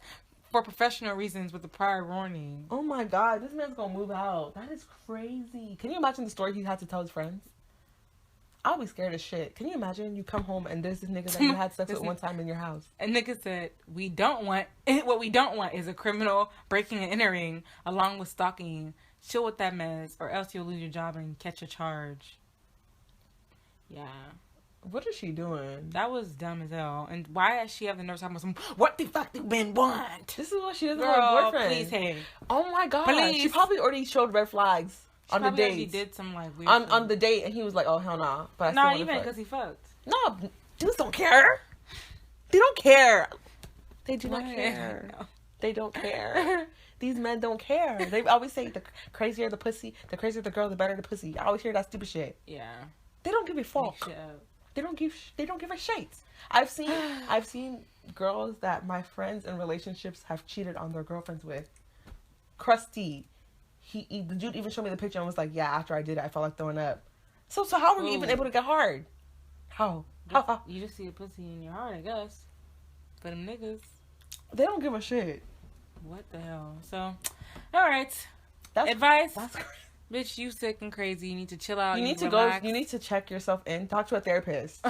B: for professional reasons with a prior warning.
C: Oh my God, this man's gonna move out. That is crazy. Can you imagine the story he had to tell his friends? I'll be scared as shit. Can you imagine you come home and there's this nigga that you had sex with one time in your house?
B: A nigga said, what we don't want is a criminal breaking and entering along with stalking. Chill with that mess or else you'll lose your job and catch a charge. Yeah.
C: What is she doing?
B: That was dumb as hell. And why does she have the nerve talking about some, what the fuck do men want?
C: This is what she doesn't
B: have
C: a boyfriend.
B: Please, hey.
C: Oh my God.
B: Please.
C: She probably already showed red flags. On the date,
B: he did some like weird
C: on the date, and he was like, "Oh hell nah." But
B: not even because he fucked.
C: No, dudes don't care. They don't care. They do not care. No. They don't care. These men don't care. They always say the crazier the pussy, the crazier the girl, the better the pussy. I always hear that stupid shit.
B: Yeah.
C: They don't give a fuck. They don't give a shit. I've seen girls that my friends in relationships have cheated on their girlfriends with. Crusty. The dude even showed me the picture and was like, yeah, after I did it, I felt like throwing up. So how were you even able to get hard? How?
B: You just see a pussy in your heart, I guess. For them niggas.
C: They don't give a shit.
B: What the hell? So, alright. Advice.
C: That's crazy.
B: Bitch, you sick and crazy. You need to chill out.
C: You need to relax. You need to check yourself in. Talk to a therapist.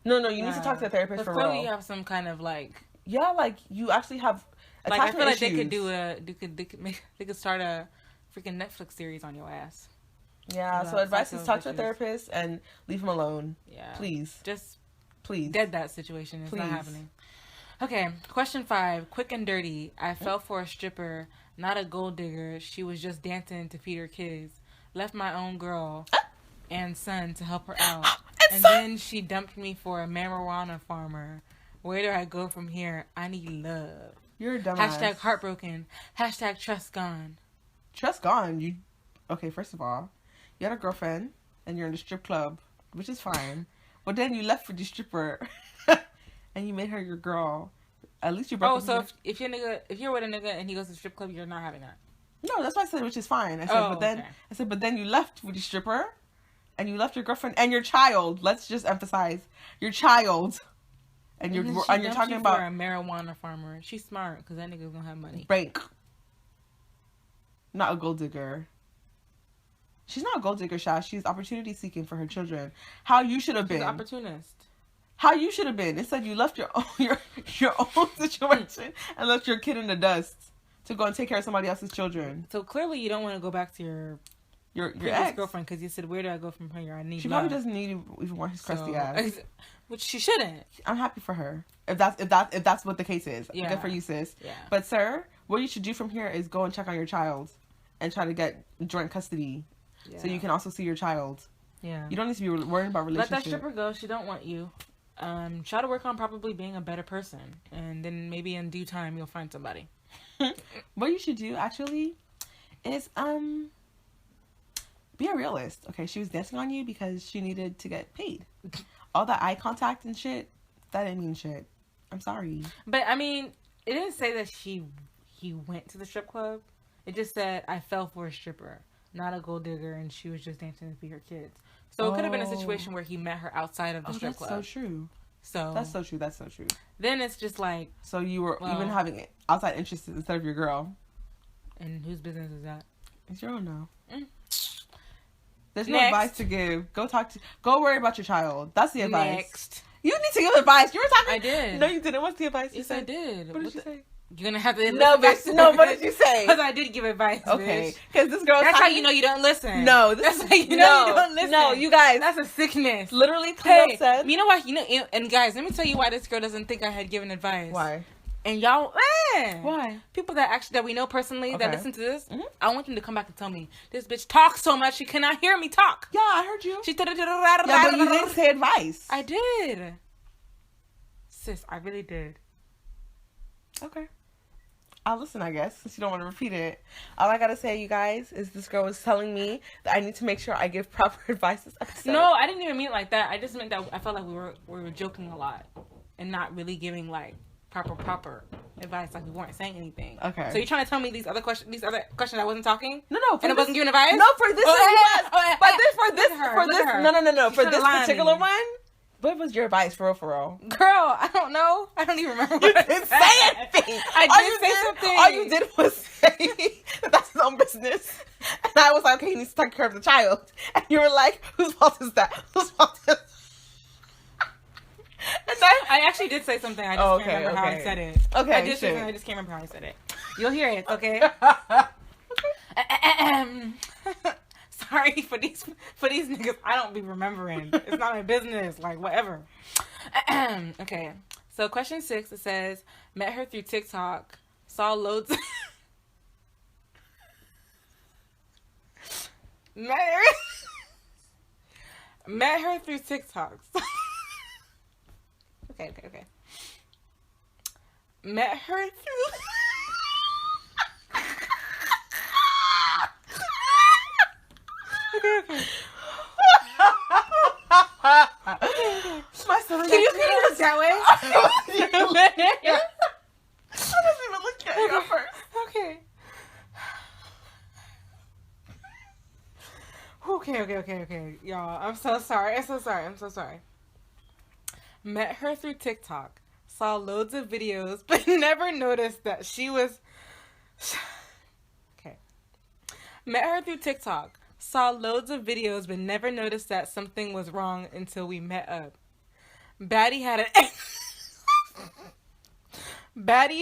C: No, you need to talk to a therapist for real.
B: Clearly you have some kind of like...
C: Yeah, like you actually have
B: like I feel like
C: issues.
B: they could start a freaking Netflix series on your ass.
C: Yeah, so advice is talk to a therapist and leave him alone. Yeah. Please.
B: Just
C: please.
B: Dead that situation. It's not happening. Okay, question 5. Quick and dirty. I fell for a stripper, not a gold digger. She was just dancing to feed her kids. Left my own girl and son to help her out. And then she dumped me for a marijuana farmer. Where do I go from here? I need love.
C: You're a dumbass.
B: Hashtag heartbroken. Hashtag trust gone.
C: Trust gone? Okay, first of all, you had a girlfriend and you're in the strip club, which is fine. But then you left for the stripper and you made her your girl. At least you broke up.
B: So if you're with a nigga and he goes to the strip club, you're not having that.
C: No, that's why I said which is fine. I said, but then you left with the stripper and you left your girlfriend and your child. Let's just emphasize your child. And you're talking about
B: for a marijuana farmer. She's smart because that nigga's gonna have money.
C: Bank. Not a gold digger. She's not a gold digger, Sha. She's opportunity seeking for her children. How you should have been.
B: She's an opportunist.
C: How you should have been. Instead, you left your own situation and left your kid in the dust to go and take care of somebody else's children.
B: So clearly, you don't want to go back to your ex-girlfriend because you said, "Where do I go from here? I need."
C: She probably doesn't need even want his crusty ass.
B: Which she shouldn't.
C: I'm happy for her. If that's what the case is. Yeah. Good for you, sis. Yeah. But sir, what you should do from here is go and check on your child and try to get joint custody. Yeah. So you can also see your child. Yeah. You don't need to be worried about relationship.
B: Let that stripper go. She don't want you. Try to work on probably being a better person. And then maybe in due time you'll find somebody.
C: What you should do actually is be a realist. Okay, she was dancing on you because she needed to get paid. All that eye contact and shit, that didn't mean shit. I'm sorry.
B: But I mean, it didn't say that he went to the strip club. It just said I fell for a stripper, not a gold digger, and she was just dancing to feed her kids. So it could have been a situation where he met her outside of the strip club.
C: That's so true. That's so true.
B: Then it's just like,
C: so you were even having outside interests instead of your girl.
B: And whose business is that?
C: It's your own now. There's no advice to give. Go worry about your child. That's the advice. Next. You need to give advice. You were talking.
B: I did.
C: No, you didn't. What's the advice?
B: Yes, I did.
C: What did you say?
B: You're gonna have to
C: no, bitch. No, what did you say?
B: Because I did give advice.
C: Okay, because this girl.
B: That's how you know you don't listen.
C: No,
B: that's how you know you don't listen.
C: No, you guys.
B: That's a sickness.
C: Literally, Cleo said.
B: You know what? And guys, let me tell you why this girl doesn't think I had given advice.
C: Why?
B: And y'all,
C: why?
B: People that we know personally that listen to this, I want them to come back and tell me this bitch talks so much she cannot hear me talk.
C: Yeah, I heard you.
B: She
C: but you didn't say advice.
B: I did, sis. I really did.
C: Okay. I'll listen, I guess, since you don't want to repeat it. All I gotta say, you guys, is this girl was telling me that I need to make sure I give proper advice this episode.
B: No, I didn't even mean it like that. I just meant that I felt like we were joking a lot and not really giving like proper advice, like we weren't saying anything. Okay. So you're trying to tell me these other questions I wasn't talking?
C: No.
B: And I wasn't giving advice?
C: No, for this for this particular one. What was your advice, for real?
B: Girl, I don't know. I don't even remember what
C: you didn't say anything.
B: I did say something.
C: All you did was say that that's his own business. And I was like, okay, he needs to take care of the child. And you were like, whose fault is that? Whose fault is that?
B: I actually did say something. I just can't remember how I said it.
C: Okay,
B: I did say something. I just can't remember how I said it. You'll hear it, okay? Sorry for these niggas. I don't be remembering. It's not my business. Like, whatever. Okay. So question 6, it says, met her through TikTok, saw loads. Met her through TikToks. Okay. Met her through. Okay.
C: My stomach.
B: Can you look that way?
C: I wasn't even looking at you at first.
B: Okay. Okay. Y'all, I'm so sorry. Met her through TikTok. Saw loads of videos, but never noticed that she was... Okay. Met her through TikTok. Saw loads of videos, but never noticed that something was wrong until we met up. Baddie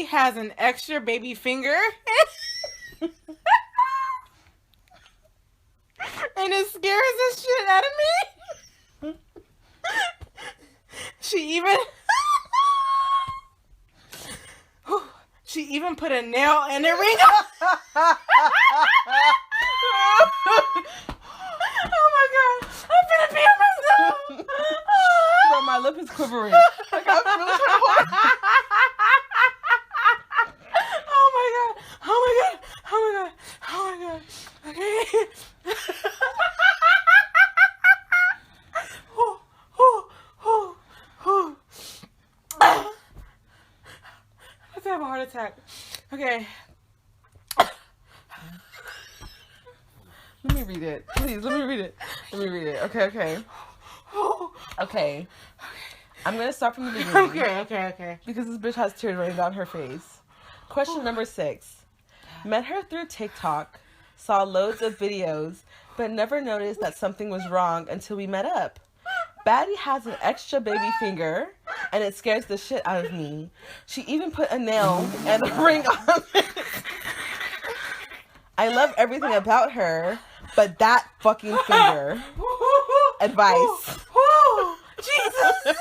B: has an extra baby finger. And it scares the shit out of me. She even put a nail in the ring. Oh my god. I'm gonna pee on myself.
C: Bro, my lip is quivering. Like, I'm really hard.
B: Oh my god. Oh my god. Oh my god. Oh my god. Okay. Let's have a heart attack. Okay.
C: Let me read it. Please, let me read it. Let me read it. Okay. Okay. I'm going to start from the beginning.
B: Okay.
C: Because this bitch has tears running down her face. Question number 6. Met her through TikTok. Saw loads of videos. But never noticed that something was wrong until we met up. Baddie has an extra baby finger. And it scares the shit out of me. She even put a nail and a ring on it. I love everything about her, but that fucking finger. Advice.
B: Jesus.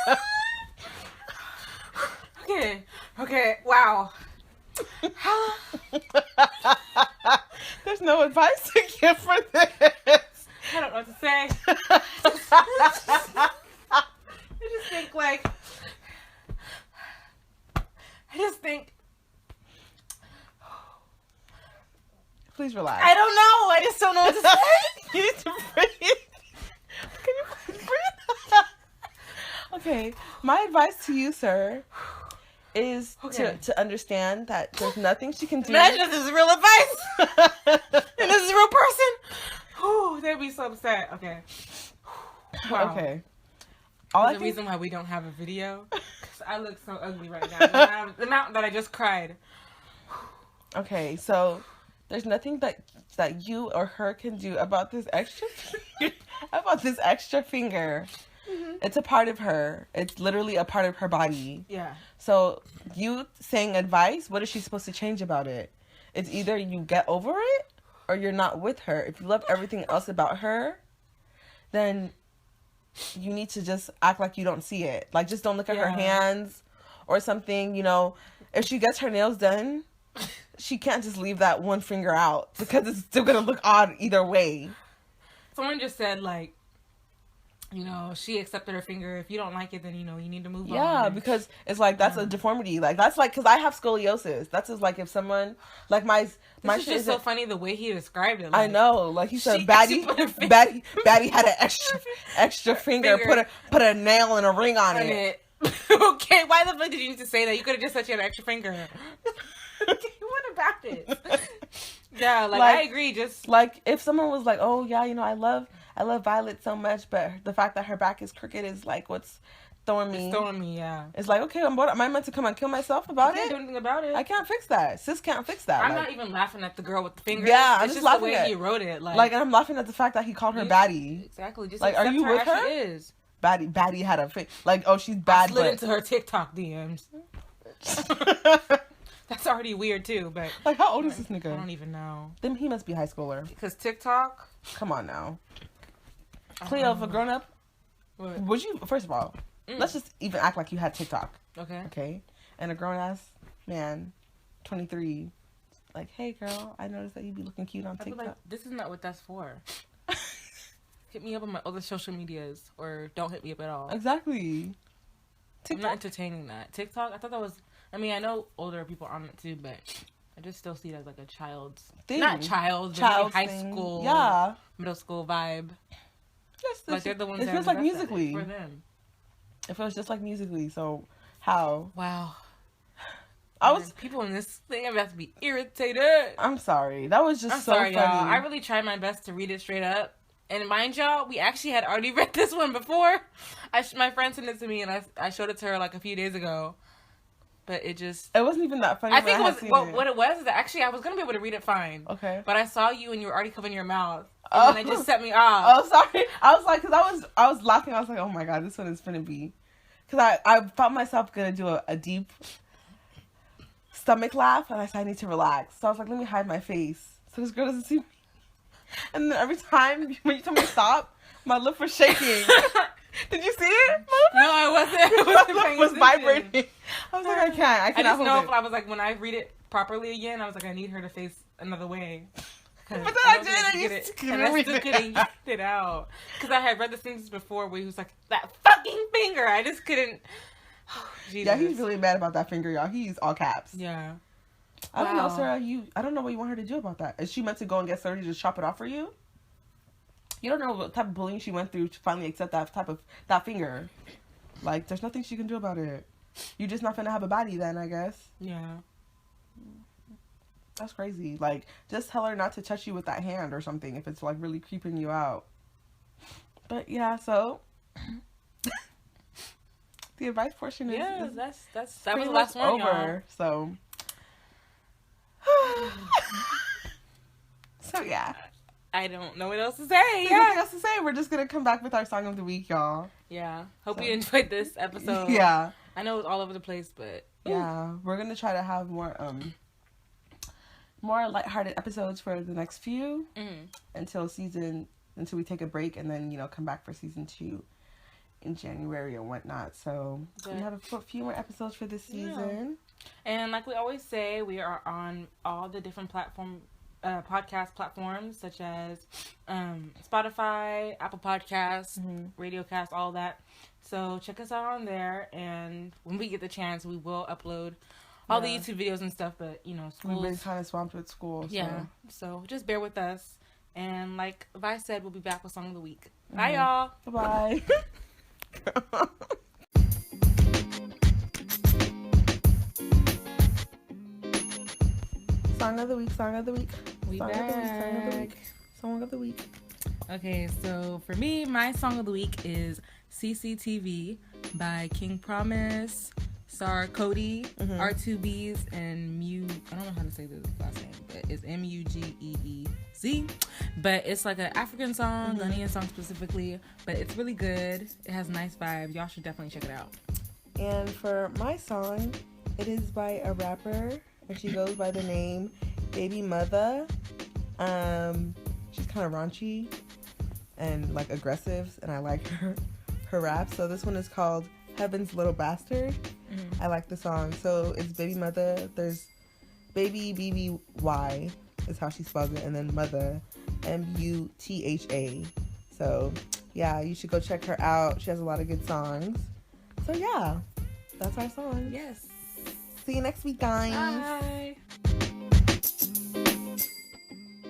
B: Okay. Wow.
C: There's no advice to give for this.
B: I don't know what to say. I just think.
C: Please relax.
B: I don't know. I just don't know what to say.
C: You need to breathe. Can you please breathe? Okay. My advice to you, sir, is to understand that there's nothing she can do.
B: Imagine if this is real advice. And this is a real person. Oh, they'd be so upset. Okay. Wow.
C: Okay.
B: The reason why we don't have a video, because I look so ugly right now. The amount that I just cried.
C: Okay, so there's nothing that you or her can do about this extra finger. Mm-hmm. It's a part of her. It's literally a part of her body.
B: Yeah.
C: So you saying advice, what is she supposed to change about it? It's either you get over it or you're not with her. If you love everything else about her, then you need to just act like you don't see it. Like, just don't look at her hands or something, you know. If she gets her nails done, she can't just leave that one finger out because it's still going to look odd either way.
B: Someone just said, like, you know, she accepted her finger. If you don't like it, then, you know, you need to move on.
C: Yeah, because it's like, that's a deformity. Like, that's like, because I have scoliosis. That's just like if someone, like my
B: shit is just so funny the way he described it.
C: Like, I know. Like, he said, Baddie had an extra finger, put a nail and a ring on it.
B: Okay, why the fuck did you need to say that? You could have just said she had an extra finger. What about it? Yeah, like I agree. Just
C: like if someone was like, "Oh yeah, you know, I love Violet so much, but the fact that her back is crooked is like what's throwing me."
B: It's throwing me, yeah.
C: It's like, okay, am I meant to come and kill myself about it?
B: I can't do anything about it.
C: I can't fix that. Sis can't fix that.
B: I'm not even laughing at the girl with the finger.
C: Yeah, I'm
B: it's
C: just
B: laughing
C: laughing
B: the way
C: at
B: he wrote it. Like,
C: and I'm laughing at the fact that he called her Baddie.
B: Exactly. Just
C: like, are you with her?
B: She is.
C: Baddie had a face. Like, oh, she's bad.
B: I slid into her TikTok DMs. That's already weird too, but
C: like, how old is this nigga?
B: I don't even know.
C: Then he must be high schooler.
B: Because TikTok.
C: Come on now, Cleo, if a grown up, would you? First of all, let's just even act like you had TikTok. Okay, and a grown ass man, 23, like, hey girl, I noticed that you be looking cute on TikTok.
B: Like, this is not what that's for. Hit me up on my other social medias, or don't hit me up at all.
C: Exactly.
B: TikTok? I'm not entertaining that. TikTok, I thought that was. I mean, I know older people on it too, but I just still see it as like a child's thing. Not child's high school, middle school vibe.
C: Yes,
B: like they're the ones.
C: It feels like Musically
B: for them.
C: It feels just like Musically. So how?
B: Wow. People in this thing are about to be irritated.
C: I'm sorry. That was just so funny.
B: Y'all. I really tried my best to read it straight up. And mind y'all, we actually had already read this one before. My friend sent it to me, and I showed it to her like a few days ago. But it
C: wasn't even that funny.
B: I think what it was is that actually I was going to be able to read it fine.
C: Okay.
B: But I saw you and you were already covering your mouth. And then it just set me off.
C: Oh, sorry. I was like, because I was laughing. I was like, oh my God, this one is going to be. Because I felt myself going to do a deep stomach laugh. And I said, I need to relax. So I was like, let me hide my face. So this girl doesn't see me. And then every time when you told me to stop, my lip was shaking. Did you see it?
B: No, I wasn't.
C: My lip was vibrating. I was like, I can't.
B: I just know if I was like, when I read it properly again, I was like, I need her to face another way.
C: But then I did, and you
B: and I still couldn't get it out. Because I had read the things before where he was like, that fucking finger. I just couldn't. Oh, Jesus.
C: Yeah, he's really mad about that finger, y'all. He's all caps.
B: Yeah.
C: I don't know, Sarah. I don't know what you want her to do about that. Is she meant to go and get surgery to chop it off for you? You don't know what type of bullying she went through to finally accept that finger. Like, there's nothing she can do about it. You're just not gonna have a body then, I guess.
B: Yeah.
C: That's crazy. Like, just tell her not to touch you with that hand or something if it's, like, really creeping you out. But, yeah, so... the advice portion is...
B: Yeah, that was the last one,
C: over,
B: y'all.
C: So, yeah.
B: I don't know what else to say.
C: There's nothing else to say. We're just gonna come back with our song of the week, y'all.
B: Yeah. Hope you enjoyed this episode.
C: Yeah.
B: I know it's all over the place, but...
C: Yeah, we're gonna try to have more lighthearted episodes for the next few until we take a break, and then come back for season 2 in January and whatnot. So we have a few more episodes for this season.
B: And like we always say, we are on all the different podcast platforms such as Spotify, Apple Podcasts, Radiocast, all that. So check us out on there, and when we get the chance, we will upload all the YouTube videos and stuff, but schools.
C: We've been kind of swamped with school. So.
B: Yeah, so just bear with us. And like Vi said, we'll be back with Song of the Week. Bye, y'all.
C: Bye. Song of the week. Song of the week.
B: We
C: song
B: back.
C: Of the week, song of the week. Song of the week.
B: Okay, so for me, my song of the week is CCTV by King Promise, Sar Cody, R2Bs, and I don't know how to say this last name, but it's Mugeez. But it's like an African song, Ghanaian song specifically, but it's really good. It has nice vibes. Y'all should definitely check it out.
C: And for my song, it is by a rapper, and she goes by the name Baby Mother. She's kind of raunchy and like aggressive, and I like her rap. So this one is called Heaven's Little Bastard. I like the song. So it's Baby Mother. There's Baby BBY is how she spells it, and then Mother MUTHA. So yeah, you should go check her out. She has a lot of good songs. So yeah, that's our song.
B: Yes.
C: See you next week, guys.
B: Bye.